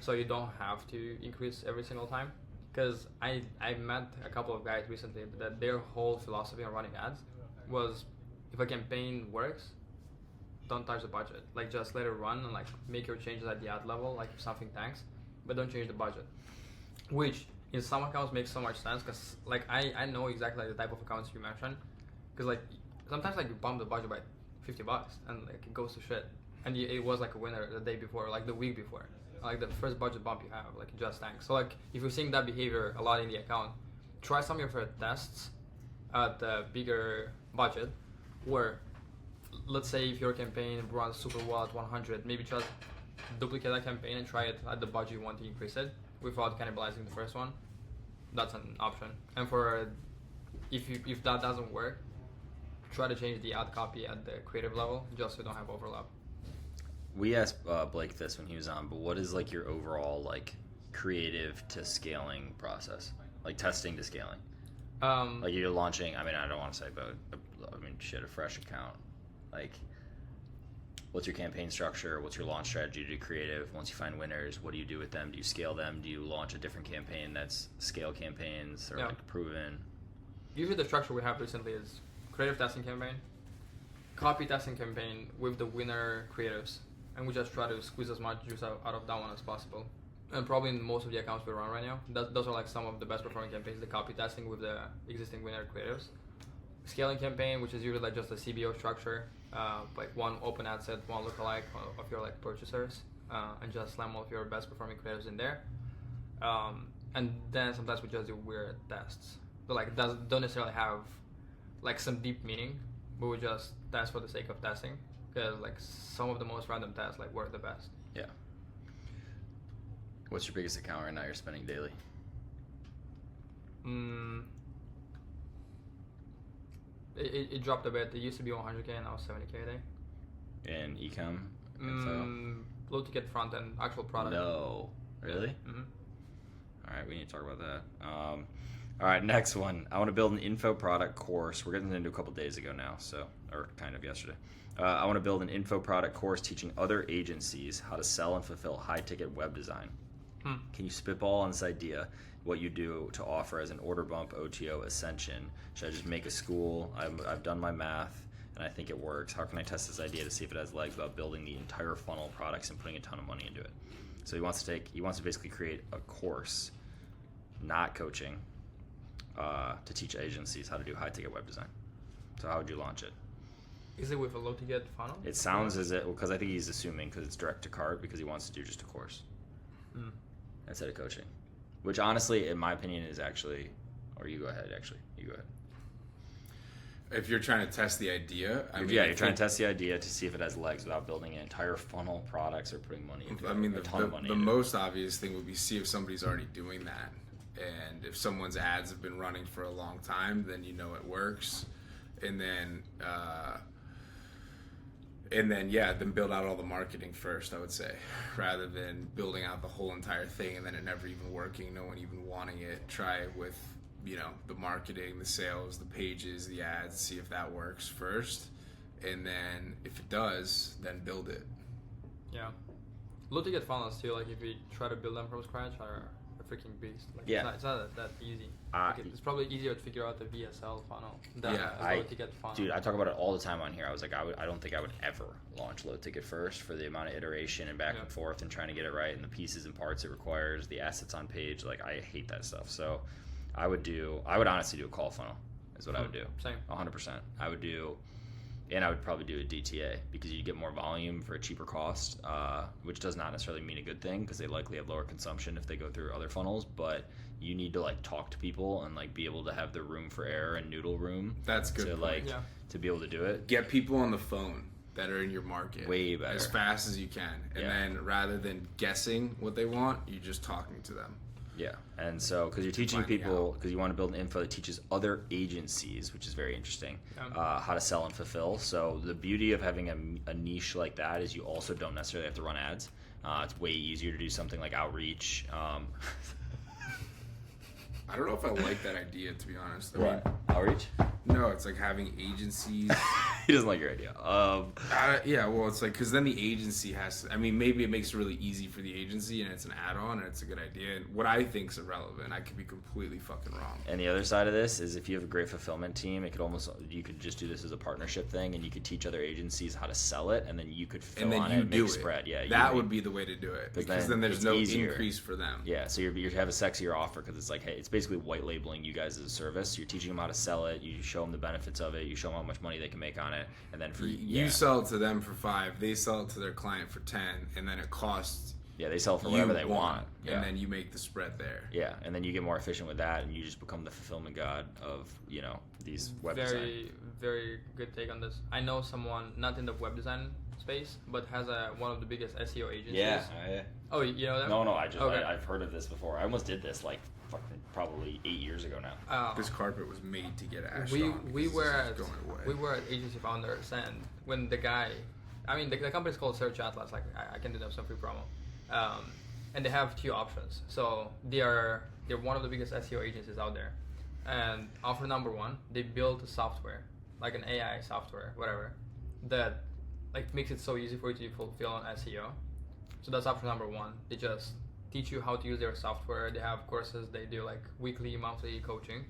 so you don't have to increase every single time. Because I met a couple of guys recently that their whole philosophy on running ads was, if a campaign works, don't touch the budget. Like just let it run and like make your changes at the ad level, like if something tanks, but don't change the budget. Which in some accounts makes so much sense because like I know exactly like the type of accounts you mentioned. because like sometimes like you bump the budget by $50 and like it goes to shit, and it was like a winner the day before, like the week before, like the first budget bump you have, like it just tanks. So like if you're seeing that behavior a lot in the account, try some of your tests at the bigger budget, where let's say if your campaign runs super well at 100, maybe just duplicate that campaign and try it at the budget you want to increase it without cannibalizing the first one. That's an option. And for if that doesn't work, try to change the ad copy at the creative level just so you don't have overlap. We asked Blake this when he was on, but what is like your overall like creative to scaling process, like testing to scaling? Like you're launching. I mean, I don't want to say, but a fresh account. Like, what's your campaign structure? What's your launch strategy to do creative? Once you find winners, what do you do with them? Do you scale them? Do you launch a different campaign that's scale campaigns or like proven? Usually the structure we have recently is creative testing campaign, copy testing campaign with the winner creatives, and we just try to squeeze as much juice out of that one as possible. And probably in most of the accounts we run right now, those are like some of the best performing campaigns, the copy testing with the existing winner creatives. Scaling campaign, which is usually like just a CBO structure, like one open ad set, one lookalike of your like purchasers, and just slam all of your best performing creatives in there. And then sometimes we just do weird tests. So like don't necessarily have like some deep meaning, but we just test for the sake of testing, because like some of the most random tests like work the best. Yeah. What's your biggest account right now you're spending daily? It dropped a bit. It used to be 100K and now 70K a day. In Ecom? Low ticket front end, actual product. No. Really? Mm-hmm. All right, we need to talk about that. All right, next one. I want to build an info product course. We're getting into a couple days ago now, or kind of yesterday. I want to build an info product course teaching other agencies how to sell and fulfill high-ticket web design. Can you spitball on this idea, what you do to offer as an order bump OTO ascension? Should I just make a school? I've done my math, and I think it works. How can I test this idea to see if it has legs without building the entire funnel of products and putting a ton of money into it? So he wants to basically create a course, not coaching, to teach agencies how to do high-ticket web design. So how would you launch it? Is it with a low ticket funnel? It sounds as it, because I think he's assuming because it's direct to cart, because he wants to do just a course instead of coaching, which honestly, in my opinion, is actually, or you go ahead. If you're trying to test the idea, you're trying to test the idea to see if it has legs without building an entire funnel of products or putting money into it. A ton of money. The most obvious thing would be see if somebody's already doing that, and if someone's ads have been running for a long time, then you know it works, and then then build out all the marketing first, I would say, rather than building out the whole entire thing and then it never even working, no one even wanting it. Try it with, the marketing, the sales, the pages, the ads, see if that works first. And then if it does, then build it. Yeah. Low ticket funnels too, like if you try to build them from scratch, are a freaking beast. Like it's not that easy. It's probably easier to figure out the VSL funnel than a low ticket funnel. Dude, I talk about it all the time on here. I was like, I don't think I would ever launch low ticket first for the amount of iteration and back and forth and trying to get it right and the pieces and parts it requires, the assets on page. Like, I hate that stuff. So I would honestly do a call funnel is what I would do. Same. 100%. I would probably do a DTA because you get more volume for a cheaper cost, which does not necessarily mean a good thing because they likely have lower consumption if they go through other funnels, but you need to like talk to people and like be able to have the room for error and noodle room. That's good. To be able to do it. Get people on the phone that are in your market way better as fast as you can, and then rather than guessing what they want, you're just talking to them. Yeah, and so because you're teaching people, because you want to build an info that teaches other agencies, which is very interesting, how to sell and fulfill. So the beauty of having a niche like that is you also don't necessarily have to run ads. It's way easier to do something like outreach. I don't know if I like that idea, to be honest. Outreach? No, it's like having agencies He doesn't like your idea. Yeah, well, it's like, because then the agency has to, I mean, maybe it makes it really easy for the agency and it's an add-on and it's a good idea. And what I think is irrelevant, I could be completely fucking wrong. And the other side of this is if you have a great fulfillment team, you could just do this as a partnership thing, and you could teach other agencies how to sell it, and then you could fulfill on it and make spread. Yeah, that would be the way to do it, because then there's no increase for them. Yeah, so you have a sexier offer, because it's like, hey, it's basically white labeling you guys as a service. You're teaching them how to sell it. You show them the benefits of it. You show them how much money they can make on it, and then you sell it to them for 5, they sell it to their client for 10, and then it costs. Yeah, they sell it for whatever they want. Yeah. And then you make the spread there. Yeah, and then you get more efficient with that, and you just become the fulfillment god of, these web design. Very good take on this. I know someone, not in the web design space, but has one of the biggest SEO agencies. Yeah. Oh, you know that? No, I've heard of this before. I almost did this like probably 8 years ago now. This carpet was made to get ashed on. We were at Agency Founders, and when the guy, I mean, the company's called Search Atlas. Like, I can do them some free promo, and they have 2 options. So they're one of the biggest SEO agencies out there, and offer number 1, they built a software, like an AI software, whatever, that like makes it so easy for you to fulfill on SEO. So that's option number 1. They just teach you how to use their software. They have courses. They do like weekly, monthly coaching.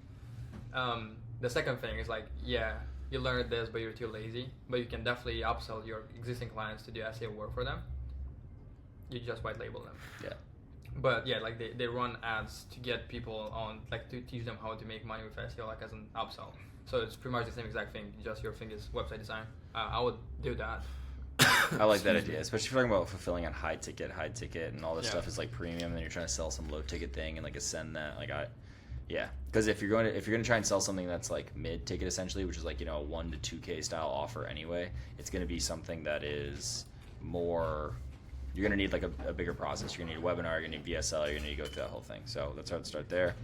The second thing is like, yeah, you learned this, but you're too lazy. But you can definitely upsell your existing clients to do SEO work for them. You just white label them. Yeah. But yeah, like they run ads to get people on, like to teach them how to make money with SEO, like as an upsell. So it's pretty much the same exact thing. Just your thing is website design. I would do that. I like that idea, especially if you're talking about fulfilling on high ticket, and all this stuff is like premium, and then you're trying to sell some low ticket thing and like ascend that. Because if you're going to try and sell something that's like mid ticket essentially, which is like a 1 to 2K style offer anyway, it's going to be something that is more. You're going to need like a bigger process. You're going to need a webinar. You're going to need VSL. You're going to need to go through that whole thing. So that's how to start there.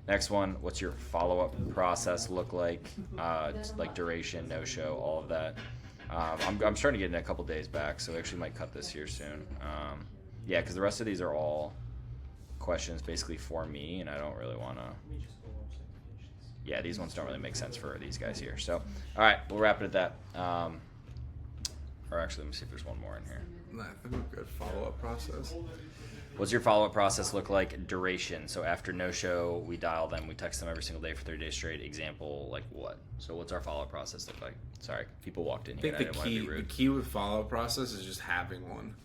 Next one, what's your follow-up process look like? Like duration, no-show, all of that. I'm starting to get in a couple days back, so we actually might cut this here soon. Yeah, because the rest of these are all questions basically for me, and I don't really want to. Yeah, these ones don't really make sense for these guys here. So, all right, we'll wrap it at that. Or actually, let me see if there's one more in here. I think we're good. Follow-up process. What's your follow-up process look like? Duration. So after no show, we dial them. We text them every single day for 30 days straight. Example, like what? So what's our follow-up process look like? Sorry, people walked in here. I think the key with follow-up process is just having one.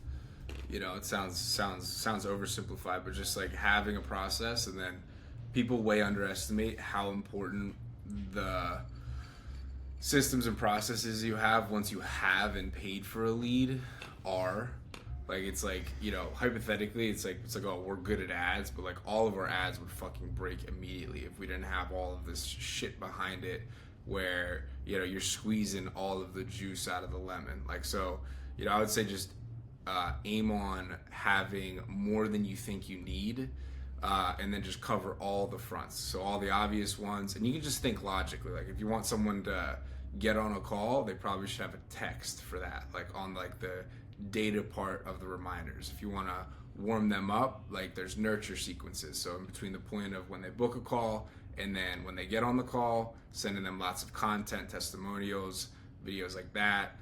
It sounds oversimplified, but just like having a process, and then people way underestimate how important the systems and processes you have once you have and paid for a lead are. Like, it's like, hypothetically, it's like, oh, we're good at ads, but like all of our ads would fucking break immediately if we didn't have all of this shit behind it where, you're squeezing all of the juice out of the lemon. Like, so, I would say just aim on having more than you think you need, and then just cover all the fronts. So all the obvious ones, and you can just think logically. Like, if you want someone to get on a call, they probably should have a text for that, like on like the data part of the reminders. If you want to warm them up, like there's nurture sequences. So in between the point of when they book a call and then when they get on the call, sending them lots of content, testimonials, videos like that.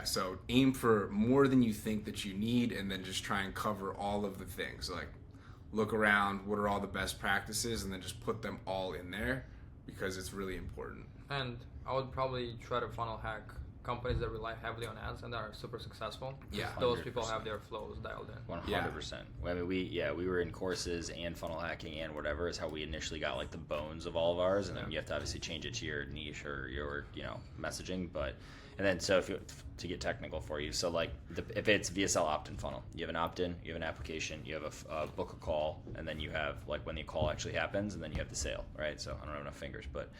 So aim for more than you think that you need, and then just try and cover all of the things. Like, look around, what are all the best practices, and then just put them all in there, because it's really important. And I would probably try to funnel hack companies that rely heavily on ads and are super successful. Yeah, those people have their flows dialed in. 100%. I mean, we were in courses and funnel hacking and whatever is how we initially got like the bones of all of ours, and then you have to obviously change it to your niche or your messaging. But and then so if you to get technical for you, so like if it's VSL opt-in funnel, you have an opt-in, you have an application, you have a book a call, and then you have like when the call actually happens, and then you have the sale, right? So I don't have enough fingers, but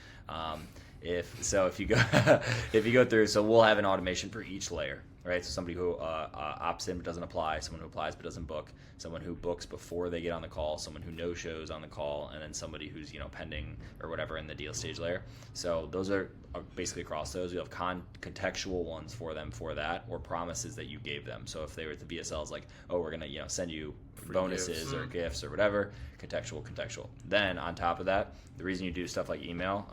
if you go through, so we'll have an automation for each layer, right? So somebody who opts in but doesn't apply, someone who applies but doesn't book, someone who books before they get on the call, someone who no shows on the call, and then somebody who's pending or whatever in the deal stage layer. So those are basically across those. We have contextual ones for them for that, or promises that you gave them. So if they were at the BSLs, like, oh, we're gonna send you Free bonuses gifts. or gifts or whatever, contextual. Then on top of that, the reason you do stuff like email,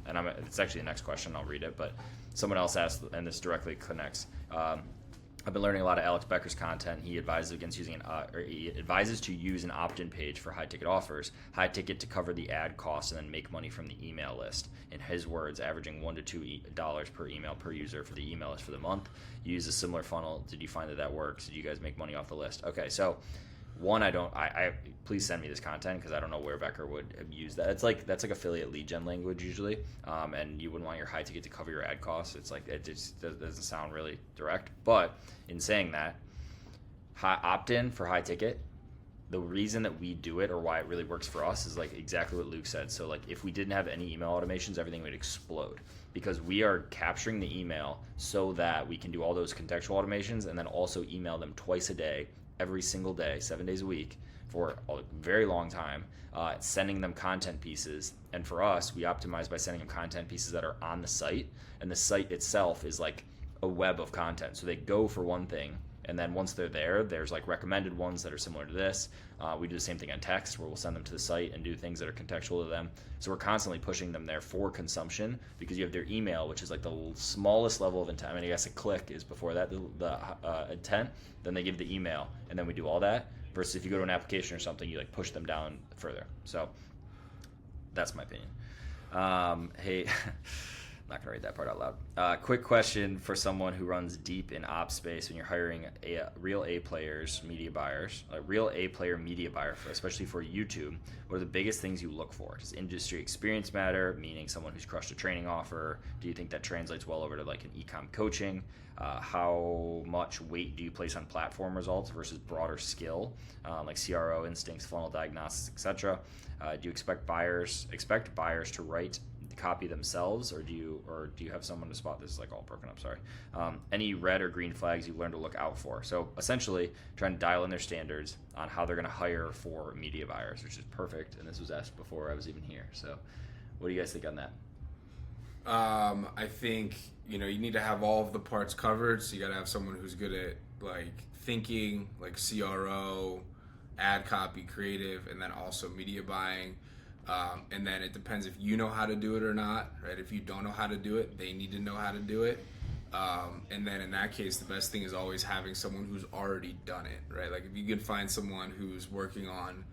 and it's actually the next question, I'll read it, but someone else asked, and this directly connects. I've been learning a lot of Alex Becker's content. He advises against using he advises to use an opt-in page for high ticket offers, high ticket to cover the ad costs and then make money from the email list. In his words, averaging $1 to $2 per email per user for the email list for the month. You use a similar funnel. Did you find that works? Did you guys make money off the list? Okay, so one, I please send me this content because I don't know where Becker would use that. That's like affiliate lead gen language usually, and you wouldn't want your high ticket to cover your ad costs. It's like it just doesn't sound really direct. But in saying that, opt-in for high ticket, the reason that we do it or why it really works for us is like exactly what Luke said. So like if we didn't have any email automations, everything would explode because we are capturing the email so that we can do all those contextual automations and then also email them twice a day, every single day, 7 days a week for a very long time, sending them content pieces. And for us, we optimize by sending them content pieces that are on the site, and the site itself is like a web of content. So they go for one thing, and then once they're there, there's like recommended ones that are similar to this. We do the same thing on text where we'll send them to the site and do things that are contextual to them. So we're constantly pushing them there for consumption because you have their email, which is like the smallest level of intent. I mean, I guess a click is before that, the intent. Then they give the email, and then we do all that. Versus if you go to an application or something, you like push them down further. So that's my opinion. Hey, I'm not gonna read that part out loud. Quick question for someone who runs deep in ops space when you're hiring real A players, media buyers, a real A player media buyer, especially for YouTube. What are the biggest things you look for? Does industry experience matter? Meaning someone who's crushed a training offer. Do you think that translates well over to like an ecom coaching? How much weight do you place on platform results versus broader skill, like CRO instincts, funnel diagnostics, etc.? Do you expect buyers to write the copy themselves, or do you have someone to spot? This is like all broken up. Sorry. Any red or green flags you learn to look out for? So essentially, trying to dial in their standards on how they're going to hire for media buyers, which is perfect. And this was asked before I was even here. So, what do you guys think on that? I think you need to have all of the parts covered. So you got to have someone who's good at like thinking, like CRO, ad copy, creative, and then also media buying. And then it depends if you know how to do it or not, right? If you don't know how to do it, they need to know how to do it. And then in that case, the best thing is always having someone who's already done it, right? Like if you can find someone who's working on,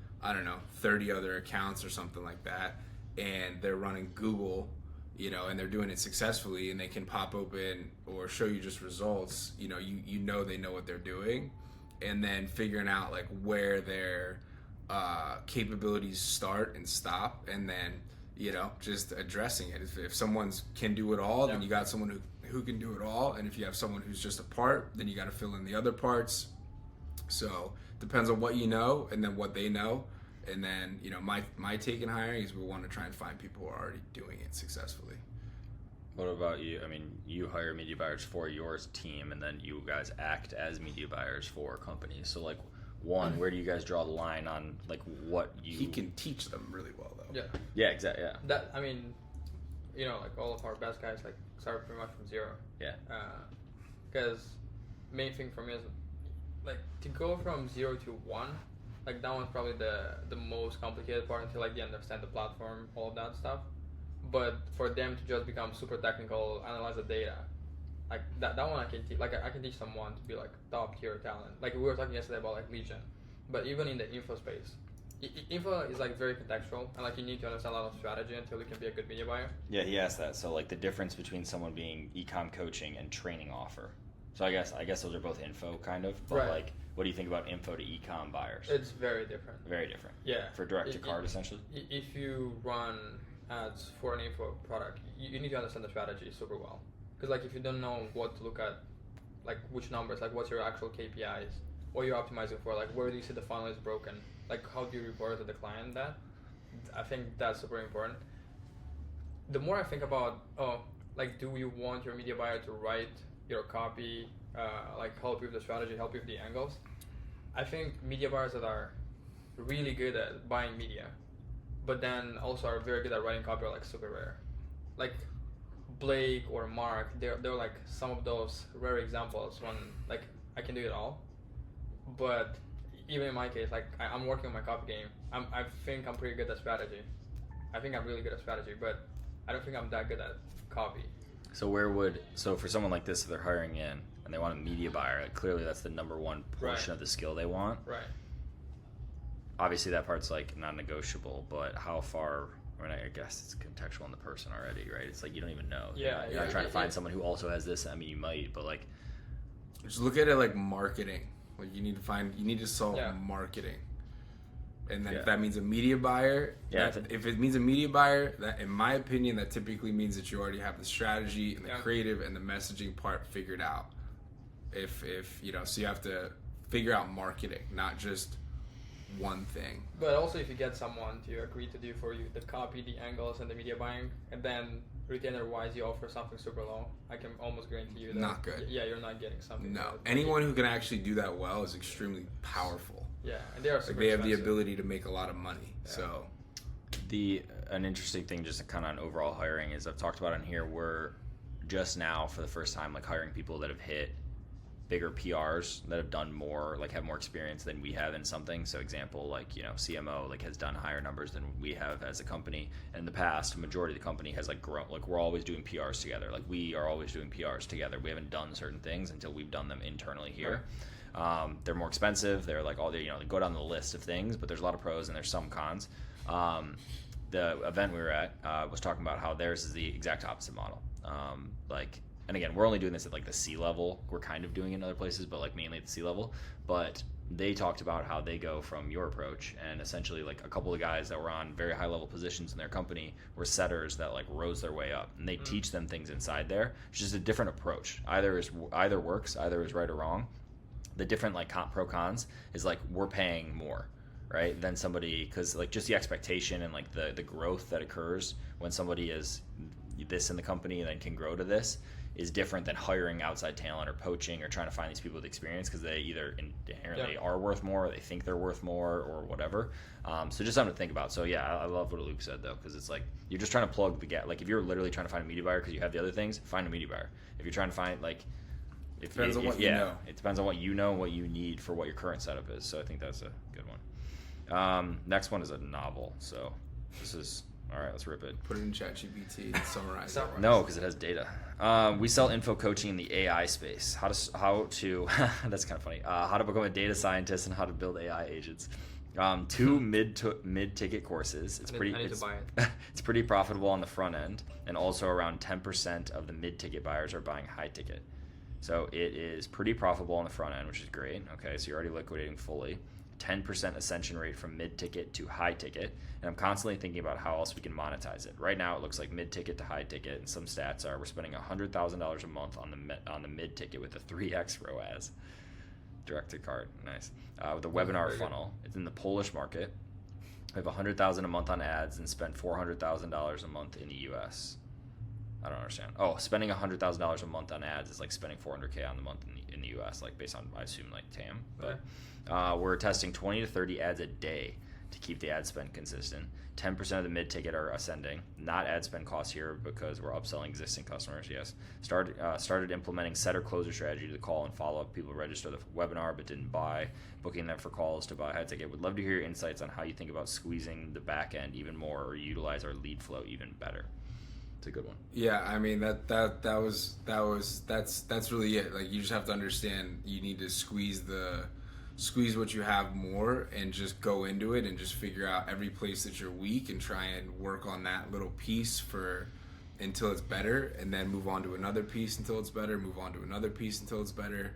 30 other accounts or something like that, and they're running Google, and they're doing it successfully, and they can pop open or show you just results, they know what they're doing, and then figuring out like where their capabilities start and stop, and then just addressing it. If someone can do it all, then you got someone who can do it all, and if you have someone who's just a part, then you got to fill in the other parts. So depends on what you know and then what they know. And then my take in hiring is we want to try and find people who are already doing it successfully. What about you? I mean, you hire media buyers for your team, and then you guys act as media buyers for companies. So, like, one, where do you guys draw the line on, like, what you... He can teach them really well, though. Yeah. Yeah, exactly, yeah. That, I mean, like, all of our best guys, like, start pretty much from zero. Yeah. Because main thing for me is, like, to go from 0 to 1, like, that one's probably the most complicated part until, like, they understand the platform, all of that stuff. But for them to just become super technical, analyze the data, like that one I can teach. Like I can teach someone to be like top tier talent. Like we were talking yesterday about like lead gen, but even in the info space, info is like very contextual, and like you need to understand a lot of strategy until you can be a good media buyer. Yeah, he asked that. So like the difference between someone being ecom coaching and training offer. So I guess those are both info kind of, but right. Like what do you think about info to ecom buyers? It's very different. Very different. Yeah. For direct to card essentially. If you run ads for an info product, you need to understand the strategy super well. Because like if you don't know what to look at, like which numbers, like what's your actual KPIs, what you're optimizing for, like where do you see the funnel is broken, like how do you report to the client that, I think that's super important. The more I think about, like do you want your media buyer to write your copy, like help you with the strategy, help you with the angles, I think media buyers that are really good at buying media, but then also are very good at writing copy are like super rare. Like Blake or Mark, they're like some of those rare examples when like I can do it all. But even in my case, like I'm working on my copy game. I think I'm pretty good at strategy. I think I'm really good at strategy, but I don't think I'm that good at copy. So for someone like this, if they're hiring in and they want a media buyer, like clearly that's the number one portion of the skill they want. Right. Obviously that part's like non-negotiable, but how far? I mean, I guess it's contextual on the person already, right? It's like you don't even know. Yeah. You're not trying to find someone who also has this. I mean, you might, but like, just look at it like marketing. Like you need to solve marketing. And then if that means a media buyer, if it means a media buyer, that in my opinion, that typically means that you already have the strategy and the creative and the messaging part figured out. If so you have to figure out marketing, not just one thing. But also if you get someone to agree to do for you the copy, the angles, and the media buying, and then retainer-wise you offer something super low, I can almost guarantee you that not good. Yeah, you're not getting something. No, anyone who can actually do that well is extremely powerful. Yeah, and they are super they have expensive. the ability to make a lot of money. Yeah. So an interesting thing just kind of on overall hiring is I've talked about in here, we're just now for the first time like hiring people that have hit bigger PRs, that have done more, like have more experience than we have in something. So example, like, CMO like has done higher numbers than we have as a company. And in the past, a majority of the company has like grown, like we're always doing PRs together. Like we are always doing PRs together. We haven't done certain things until we've done them internally here. Right. They're more expensive. They're like all they go down the list of things, but there's a lot of pros and there's some cons. The event we were at was talking about how theirs is the exact opposite model. And again, we're only doing this at like the C level. We're kind of doing it in other places, but like mainly at the C level. But they talked about how they go from your approach, and essentially like a couple of guys that were on very high level positions in their company were setters that like rose their way up, and they teach them things inside there. It's just a different approach. Either works, either is right or wrong. The different like pro cons is like we're paying more, right, than somebody, because like just the expectation and like the growth that occurs when somebody is this in the company and then can grow to this is different than hiring outside talent or poaching or trying to find these people with experience, because they either inherently are worth more, or they think they're worth more, or whatever. So just something to think about. So yeah, I love what Luke said though, because it's like you're just trying to plug the gap. Like if you're literally trying to find a media buyer because you have the other things, find a media buyer. If you're trying to find like, it depends on what you know. It depends on what you know, what you need for what your current setup is. So I think that's a good one. Next one is a novel. So this is. All right, let's rip it. Put it in ChatGPT and summarize it. No, because it has data. We sell info coaching in the AI space. How to that's kind of funny. How to become a data scientist and how to build AI agents. 2 mid-ticket courses. I need to buy it. It's pretty profitable on the front end, and also around 10% of the mid-ticket buyers are buying high-ticket. So it is pretty profitable on the front end, which is great. Okay, so you're already liquidating fully. 10% ascension rate from mid-ticket to high-ticket, and I'm constantly thinking about how else we can monetize it. Right now, it looks like mid-ticket to high-ticket, and some stats are we're spending $100,000 a month on the mid-ticket with a 3x ROAS. Direct to cart, nice. With a webinar funnel, it's in the Polish market. We have $100,000 a month on ads and spend $400,000 a month in the U.S. I don't understand. Oh, spending $100,000 a month on ads is like spending $400K on the month in the U.S. Like based on, I assume, like TAM, but. We're testing 20 to 30 ads a day to keep the ad spend consistent. 10% of the mid-ticket are ascending. Not ad spend costs here because we're upselling existing customers, yes. Started implementing setter closer strategy to call and follow up. People register the webinar but didn't buy, booking them for calls to buy high ticket. Would love to hear your insights on how you think about squeezing the back end even more or utilize our lead flow even better. It's a good one. Yeah, I mean that's really it. Like you just have to understand you need to squeeze what you have more and just go into it and just figure out every place that you're weak and try and work on that little piece until it's better, and then move on to another piece until it's better, move on to another piece until it's better.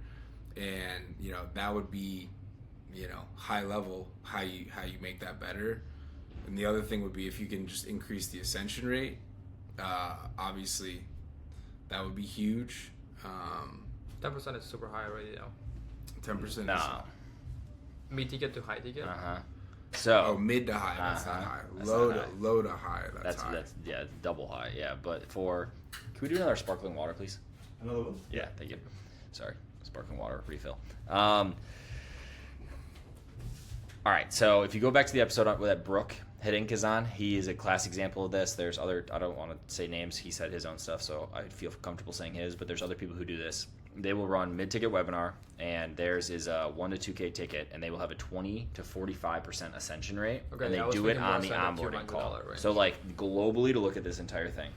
And that would be high level how you make that better. And the other thing would be if you can just increase the ascension rate, obviously that would be huge. 10% is super high already though. 10% nah. Mid-ticket to high-ticket? So mid to high, that's not high. Low to high, that's high. That's double high, yeah. But can we do another sparkling water, please? Another one? Yeah, thank you. Sorry, sparkling water refill. All right, so if you go back to the episode with that Brooke, Hidink is on. He is a class example of this. There's other, I don't want to say names. He said his own stuff, so I feel comfortable saying his, but there's other people who do this. They will run mid-ticket webinar, and theirs is a 1 to 2K ticket, and they will have a 20 to 45% ascension rate, Okay, and they do it on the onboarding call. So like globally, to look at this entire thing,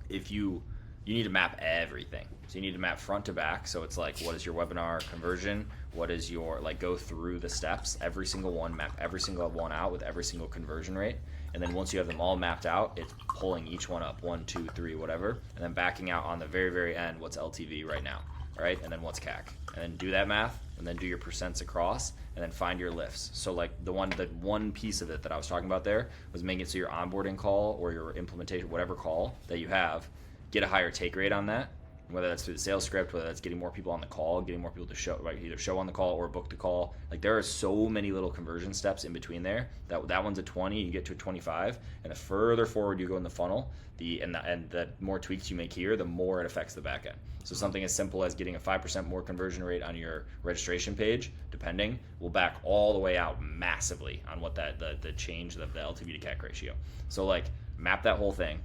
if you need to map everything. So you need to map front to back. So it's like, what is your webinar conversion? What is your, like, go through the steps, every single one, map every single one out with every single conversion rate. And then once you have them all mapped out, it's pulling each one up, 1, 2, 3, whatever. And then backing out on the very, very end, what's LTV right now, all right? And then what's CAC. And then do that math, and then do your percents across, and then find your lifts. So like the one piece of it that I was talking about there was making it so your onboarding call or your implementation, whatever call that you have, get a higher take rate on that, whether that's through the sales script, whether that's getting more people on the call, getting more people to show, like either show on the call or book the call. Like there are so many little conversion steps in between there. That one's a 20, you get to a 25, and the further forward you go in the funnel, the more tweaks you make here, the more it affects the back end. So something as simple as getting a 5% more conversion rate on your registration page, depending, will back all the way out massively on what the change of the LTV to CAC ratio. So like map that whole thing.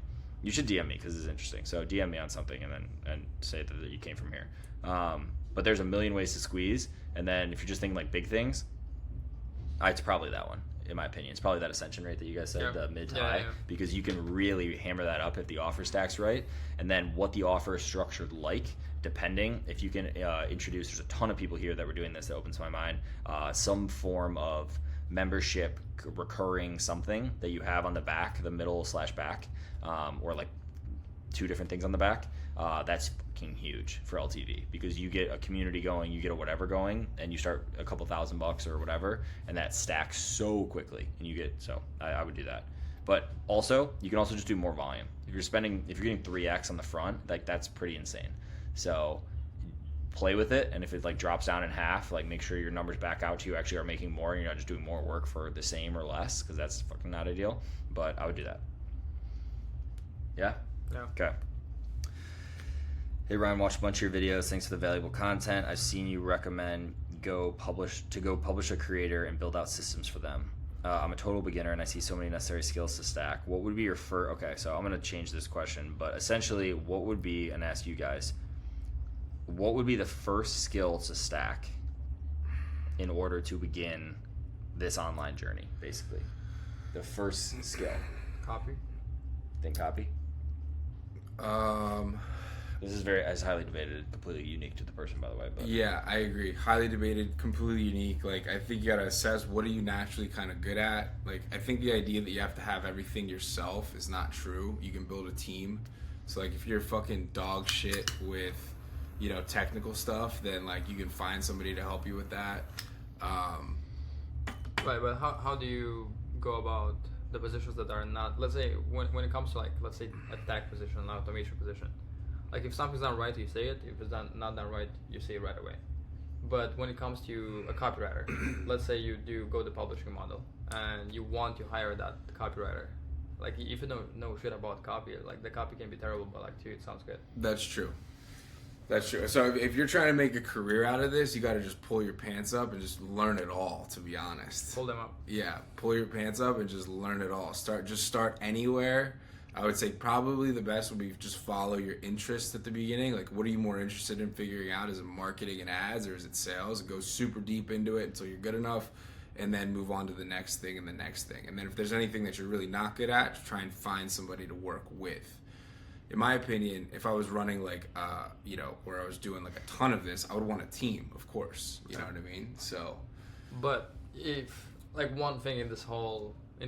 You should DM me because it's interesting. So DM me on something and say that you came from here. But there's a million ways to squeeze. And then if you're just thinking like big things, it's probably that one, in my opinion. It's probably that ascension rate that you guys said, the mid to high, because you can really hammer that up if the offer stack's right. And then what the offer is structured like, depending, if you can introduce, there's a ton of people here that were doing this that opens my mind, some form of membership recurring something that you have on the back, the middle / back, or like 2 different things on the back. That's fucking huge for LTV because you get a community going, you get a whatever going, and you start a couple $1,000 or whatever, and that stacks so quickly, and you get, so I would do that. But also, you can also just do more volume. If you're getting 3x on the front, like that's pretty insane. So play with it, and if it like drops down in half, like make sure your numbers back out to you actually are making more, and you're not just doing more work for the same or less, because that's fucking not ideal. But I would do that. Yeah? Yeah. Okay. Hey Ryan, watched a bunch of your videos. Thanks for the valuable content. I've seen you recommend go publish a creator and build out systems for them. I'm a total beginner and I see so many necessary skills to stack. What would be your first? Okay, so I'm going to change this question, but essentially, what would be, and ask you guys, what would be the first skill to stack in order to begin this online journey? Basically, the first skill. Copy. Think copy. This is highly debated, completely unique to the person, by the way. But yeah, I agree. Highly debated, completely unique. Like, I think you gotta assess what are you naturally kind of good at. Like, I think the idea that you have to have everything yourself is not true. You can build a team. So, like, if you're fucking dog shit with, technical stuff, then like you can find somebody to help you with that. Right, but how do you go about the positions that are not, let's say when it comes to like, let's say a tech position, an automation position, like if something's not right, you say it. If it's not done right, you say it right away. But when it comes to a copywriter, let's say you do go the publishing model and you want to hire that copywriter. Like if you don't know shit about copy, like the copy can be terrible, but like to you it sounds good. That's true. That's true. So if you're trying to make a career out of this, you got to just pull your pants up and just learn it all, to be honest. Pull them up. Yeah, pull your pants up and just learn it all. Start anywhere. I would say probably the best would be just follow your interests at the beginning. Like, what are you more interested in figuring out? Is it marketing and ads, or is it sales? Go super deep into it until you're good enough, and then move on to the next thing and the next thing. And then if there's anything that you're really not good at, try and find somebody to work with. In my opinion, if I was running like, where I was doing like a ton of this, I would want a team, of course. You know what I mean? So. But if, like, one thing in the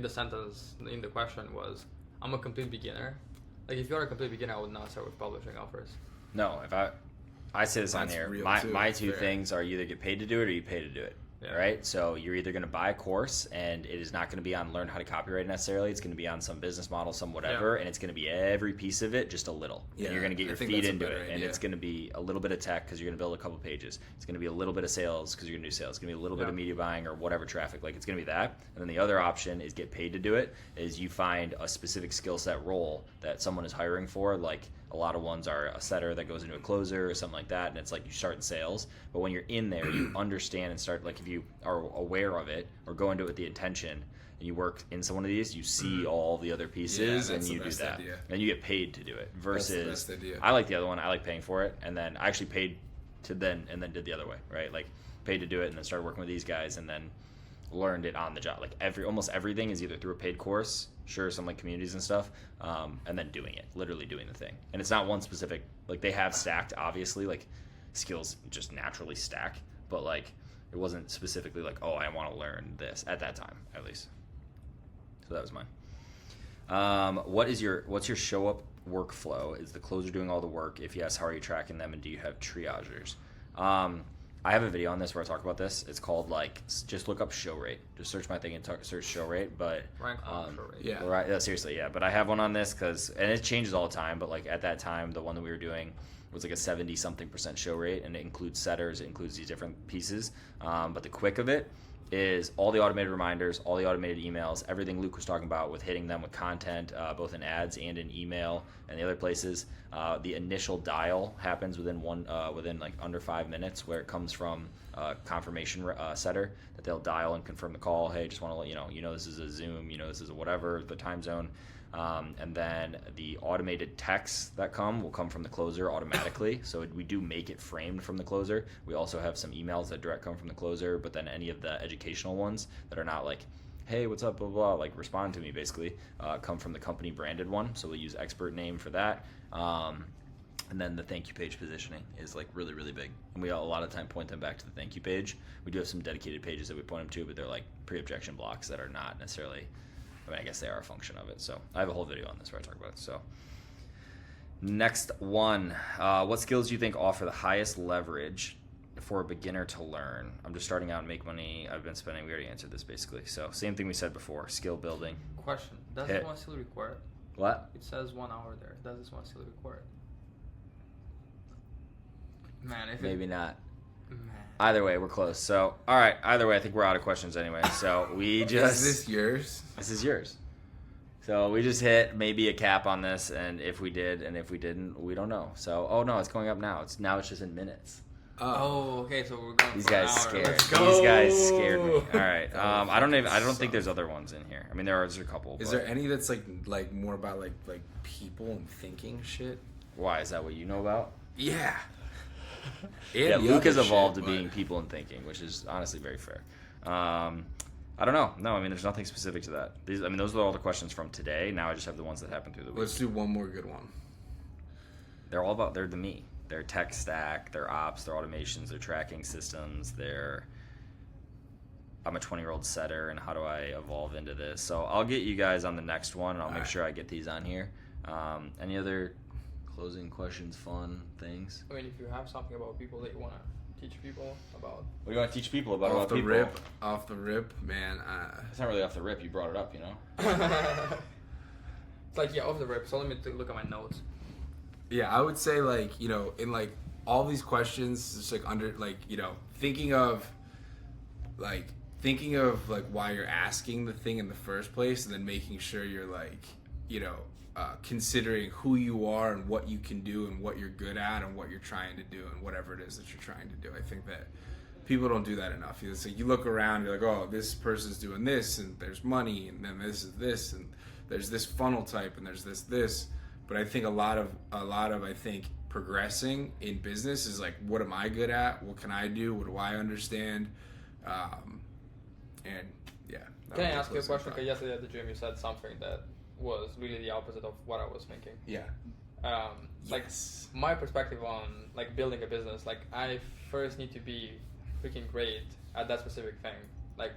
sentence, in the question was, I'm a complete beginner. Like, if you're a complete beginner, I would not start with publishing offers. No, if I say this on here, my two things are you either get paid to do it or you pay to do it. Yeah. Right? So you're either going to buy a course and it is not going to be on learn how to copyright necessarily. It's going to be on some business model, some whatever, and it's going to be every piece of it just a little. Yeah, and you're going to get your feet into it. And it's going to be a little bit of tech because you're going to build a couple pages. It's going to be a little bit of sales because you're going to do sales. It's going to be a little bit of media buying or whatever traffic. Like, it's going to be that. And then the other option is get paid to do it, is you find a specific skill set role that someone is hiring for. Like, a lot of ones are a setter that goes into a closer or something like that, and it's like you start in sales. But when you're in there, you understand and start, like, if you are aware of it or go into it with the intention, and you work in one of these, you see all the other pieces and you do that. Idea. And you get paid to do it versus That's the best idea. I like the other one. I like paying for it, and then I actually paid to then did the other way, right? Like paid to do it and then started working with these guys and then learned it on the job. Like almost everything is either through a paid course, sure, some like communities and stuff, and then doing it, literally doing the thing. And it's not one specific, like they have stacked, obviously, like skills just naturally stack, but like it wasn't specifically like, oh, I want to learn this at that time, at least. So that was mine. What's your show up workflow? Is the closer doing all the work? If yes, how are you tracking them, and do you have triagers? I have a video on this where I talk about this. It's called like just look up show rate. Just search my thing and search show rate. But Rank show rate. Yeah. Right. No, seriously, yeah. But I have one on this and it changes all the time. But like at that time, the one that we were doing was like a 70-something% show rate, and it includes setters, it includes these different pieces. But the quick of it is all the automated reminders, all the automated emails, everything Luke was talking about with hitting them with content, both in ads and in email and the other places. The initial dial happens within like under 5 minutes, where it comes from a confirmation setter that they'll dial and confirm the call. Hey, just want to let you know this is a Zoom, this is a whatever, the time zone. And then the automated texts that will come from the closer automatically. So we do make it framed from the closer. We also have some emails that direct come from the closer, but then any of the educational ones that are not like, hey, what's up, blah, blah, like respond to me basically, come from the company branded one. So we'll use expert name for that. And then the thank you page positioning is like really, really big. And we a lot of time point them back to the thank you page. We do have some dedicated pages that we point them to, but they're like pre-objection blocks that are not necessarily, I guess they are a function of it. So I have a whole video on this where I talk about it. So next one, what skills do you think offer the highest leverage for a beginner to learn? I'm just starting out and make money. I've been spending, we already answered this basically. So same thing we said before, skill building. Question, does this one still require it? What? It says 1 hour there. Does this one still require it? Man, if Maybe not. Man. Either way, we're close. So, all right. Either way, I think we're out of questions anyway. So we just. Is this yours? This is yours. So we just hit maybe a cap on this, and if we did, and if we didn't, we don't know. So, oh no, it's going up now. It's just in minutes. Oh, okay. So we're going. These for guys an hour. scared. Let's These go. guys scared me. All right. I don't think there's other ones in here. I mean, there's a couple. Is there any that's like more about like people and thinking shit? Why is that what you know about? Yeah. Yeah, Luke has evolved to but being people and thinking, which is honestly very fair. I don't know. No, I mean, there's nothing specific to that. Those are all the questions from today. Now I just have the ones that happened through the week. Let's do one more good one. They're the me. Their tech stack, their ops, their automations, their tracking systems, I'm a 20-year-old setter, and how do I evolve into this? So I'll get you guys on the next one, and I'll make sure I get these on here. Any other closing questions, fun things? I mean, if you have something about people that you want to teach people about. What do you want to teach people about? Off the people? Off the rip, man. It's not really off the rip. You brought it up, It's like, yeah, off the rip. So let me look at my notes. Yeah, I would say in like all these questions, just like thinking of why you're asking the thing in the first place, and then making sure you're considering who you are and what you can do and what you're good at and what you're trying to do and whatever it is that you're trying to do. I think that people don't do that enough. It's like you look around, you're like, oh, this person's doing this, and there's money, and then this is this, and there's this funnel type, and there's this. But I think a lot of I think progressing in business is like, what am I good at? What can I do? What do I understand? And yeah. Can I ask you a question? Because yesterday at the gym you said something that was really the opposite of what I was thinking. Yeah. Yes. My perspective on like building a business, like I first need to be freaking great at that specific thing, like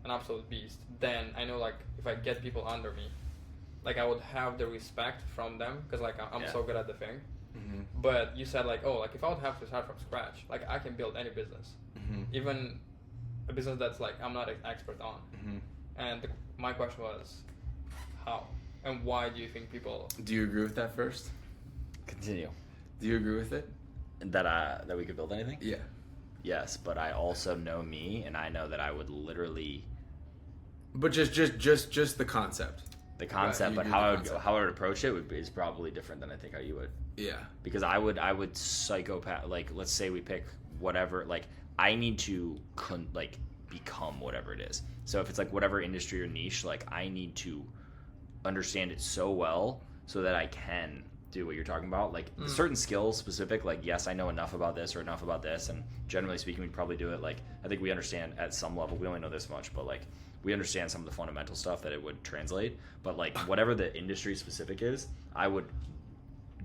an absolute beast. Then I know like if I get people under me, like I would have the respect from them because like I'm so good at the thing. Mm-hmm. But you said like, oh, like if I would have to start from scratch, like I can build any business, even a business that's like I'm not an expert on. And my question was, how and why do you think people? Do you agree with that first? Continue. Do you agree with it? That we could build anything? Yeah. Yes, but I also know me, and I know that I would literally. But just the concept. The concept, but how I would approach it is probably different than I think how you would. Yeah. Because I would psychopath, like let's say we pick whatever, like I need to become whatever it is. So if it's like whatever industry or niche, like I need to understand it so well so that I can do what you're talking about. Like certain skills specific, like yes, I know enough about this or enough about this, and generally speaking, we'd probably do it. Like I think we understand at some level. We only know this much, but like we understand some of the fundamental stuff that it would translate. But like whatever the industry specific is, I would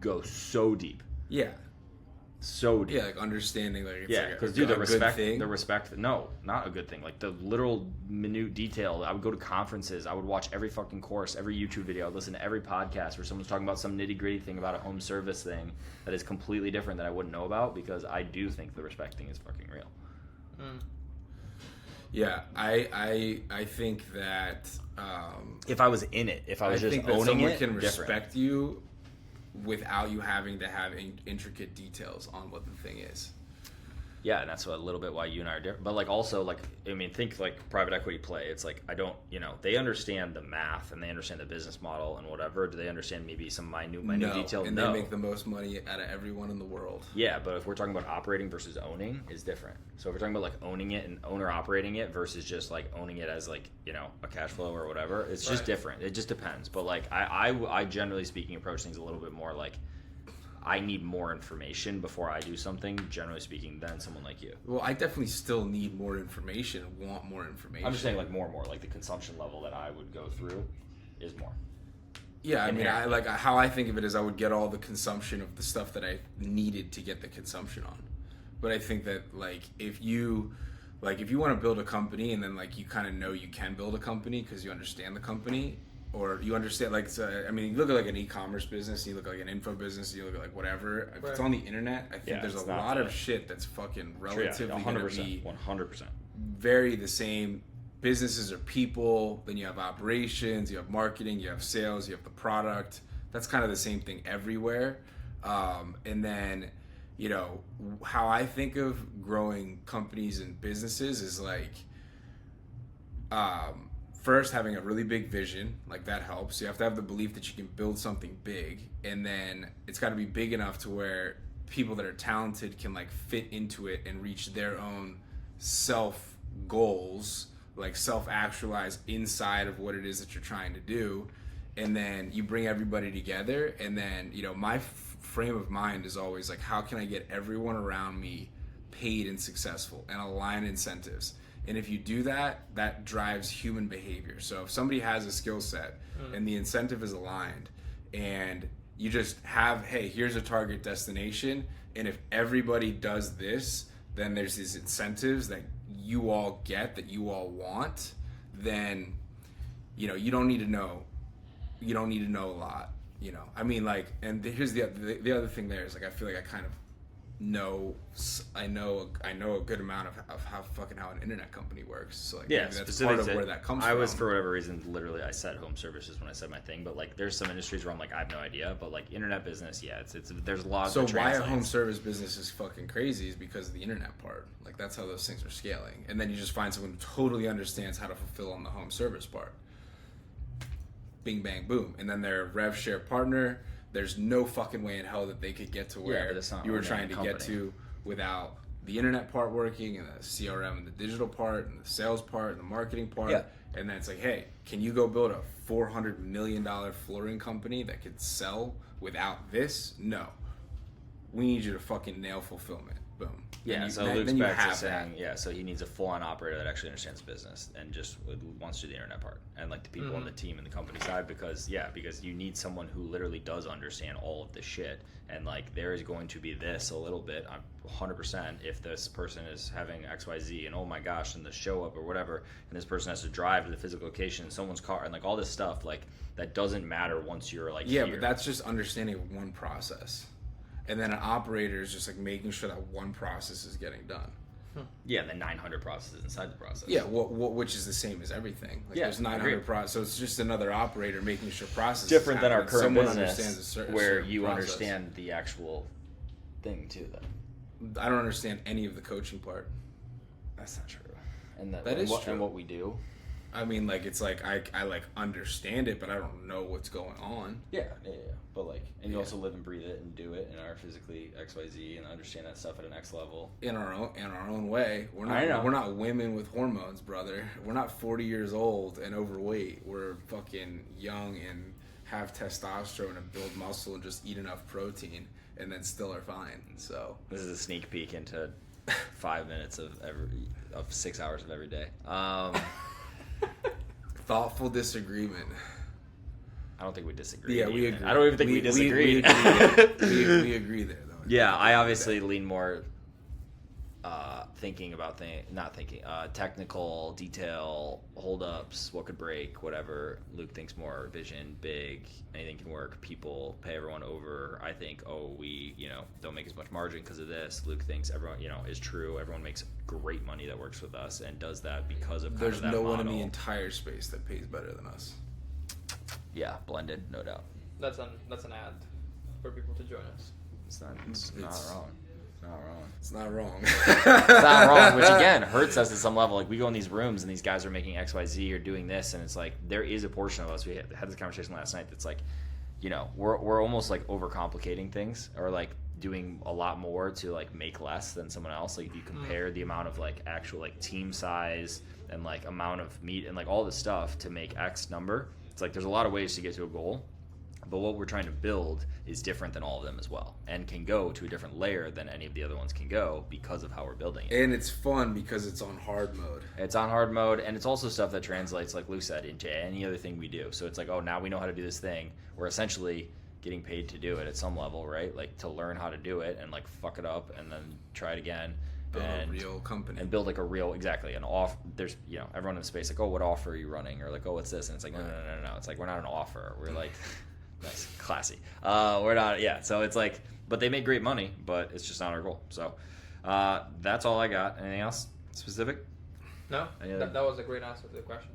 go so deep. Yeah. So deep. Yeah, like understanding, like it's yeah, because dude, the respect, no, not a good thing. Like the literal minute detail. I would go to conferences. I would watch every fucking course, every YouTube video. I'd listen to every podcast where someone's talking about some nitty gritty thing about a home service thing that is completely different that I wouldn't know about, because I do think the respect thing is fucking real. Yeah, I think that If I was in it, if I was just think that owning someone it, can different. respect you without you having to have intricate details on what the thing is. Yeah, and that's a little bit why you and I are different. But like also like, I mean, think like private equity play. It's like I don't, they understand the math and they understand the business model and whatever. Do they understand maybe some minute detail? And no. they make the most money out of everyone in the world. Yeah, but if we're talking about operating versus owning, is different. So if we're talking about like owning it and owner operating it versus just like owning it as like, a cash flow or whatever, it's just different. It just depends. But like I generally speaking approach things a little bit more like I need more information before I do something, generally speaking, than someone like you. Well, I definitely still need more information, want more information. I'm just saying like more and more, like the consumption level that I would go through is more. Yeah, I mean, I like how I think of it is I would get all the consumption of the stuff that I needed to get the consumption on. But I think that like if you want to build a company and then like you kind of know you can build a company because you understand the company, or you understand like I mean, you look at like an e-commerce business, you look at like an info business, you look at like whatever. If it's on the internet, I think there's a lot of shit that's fucking relatively going to be 100%. very the same. Businesses are people, then you have operations, you have marketing, you have sales, you have the product. That's kind of the same thing everywhere. And then, how I think of growing companies and businesses is like, first having a really big vision, like that helps. You have to have the belief that you can build something big, and then it's got to be big enough to where people that are talented can like fit into it and reach their own self goals, like self-actualize inside of what it is that you're trying to do. And then you bring everybody together, and then my frame of mind is always like, how can I get everyone around me paid and successful and align incentives? And if you do that, that drives human behavior. So if somebody has a skill set and the incentive is aligned, and you just have, hey, here's a target destination, and if everybody does this, then there's these incentives that you all get, that you all want, then you don't need to know. You don't need to know a lot. I mean, like, and here's the other thing there is like I feel like I kind of know a good amount of how an internet company works. So like that's part of where that comes from. I was, for whatever reason, literally I said home services when I said my thing, but like there's some industries where I'm like I have no idea, but like internet business, it's there's a lot. So why a home service business is fucking crazy is because of the internet part. Like that's how those things are scaling, and then you just find someone who totally understands how to fulfill on the home service part. Bing bang boom, and then their rev share partner. There's no fucking way in hell that they could get to where you were trying to get to without the internet part working, and the CRM and the digital part and the sales part and the marketing part. Yeah. And then it's like, hey, can you go build a $400 million flooring company that could sell without this? No. We need you to fucking nail fulfillment. Boom. Yeah, so Luke's back to saying, so he needs a full-on operator that actually understands business and just wants to do the internet part, and like the people on the team and the company side, because you need someone who literally does understand all of this shit, and like there is going to be this a little bit, 100%, if this person is having XYZ and oh my gosh, and the show up or whatever, and this person has to drive to the physical location in someone's car, and like all this stuff, like that doesn't matter once you're like here. But that's just understanding of one process. And then an operator is just like making sure that one process is getting done. Yeah, and then 900 processes inside the process. Yeah, which is the same as everything. Like there's 900 processes, so it's just another operator making sure processes different than our current someone business, where you understand the actual thing too. Then I don't understand any of the coaching part. That's not true. And that is true. And what we do. I mean, like it's like I like understand it, but I don't know what's going on. Yeah. But like, And you also live and breathe it and do it and are physically XYZ and understand that stuff at an X level. In our own way. We're not women with hormones, brother. We're not 40 years old and overweight. We're fucking young and have testosterone and build muscle and just eat enough protein and then still are fine. So this is a sneak peek into 5 minutes of 6 hours of every day. Thoughtful disagreement. I don't think we disagree. Yeah, we agree. I don't even think we disagree. We agree there, though. Yeah, I obviously lean more thinking about technical detail, holdups, what could break, whatever. Luke thinks more vision, big, anything can work. People pay everyone over. I think, we don't make as much margin because of this. Luke thinks everyone is true. Everyone makes great money that works with us and does that because of there's that no model. one in the entire space that pays better than us. Yeah, blended, no doubt. That's an ad for people to join us. It's not wrong. It's not wrong. It's not wrong, which again hurts us at some level. Like we go in these rooms and these guys are making XYZ or doing this, and it's like there is a portion of us. We had this conversation last night. That's like, we're almost like overcomplicating things or like doing a lot more to like make less than someone else. Like if you compare the amount of like actual like team size and like amount of meat and like all this stuff to make X number, it's like there's a lot of ways to get to a goal. But what we're trying to build is different than all of them as well and can go to a different layer than any of the other ones can go because of how we're building it. And it's fun because it's on hard mode. It's on hard mode, and it's also stuff that translates, like Lou said, into any other thing we do. So it's like, now we know how to do this thing. We're essentially getting paid to do it at some level, right? Like to learn how to do it and like fuck it up and then try it again. Build a real company. And build like a real, exactly, an off. There's, everyone in the space like, what offer are you running? Or like, what's this? And it's like, no. It's like, we're not an offer. We're like... Nice, classy. We're not, so it's like, but they make great money, but it's just not our goal. So that's all I got. Anything else specific? No, that was a great answer to the question.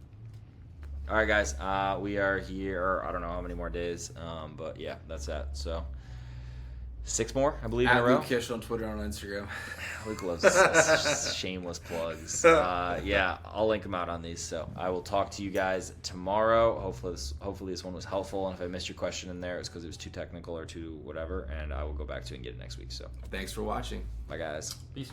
All right, guys, we are here. I don't know how many more days, but yeah, that's that. So 6 more, I believe, in a row. Luke Kish on Twitter and on Instagram. Luke loves shameless plugs. I'll link them out on these. So I will talk to you guys tomorrow. Hopefully this one was helpful. And if I missed your question in there, it's because it was too technical or too whatever. And I will go back to it and get it next week. So thanks for watching. Bye, guys. Peace.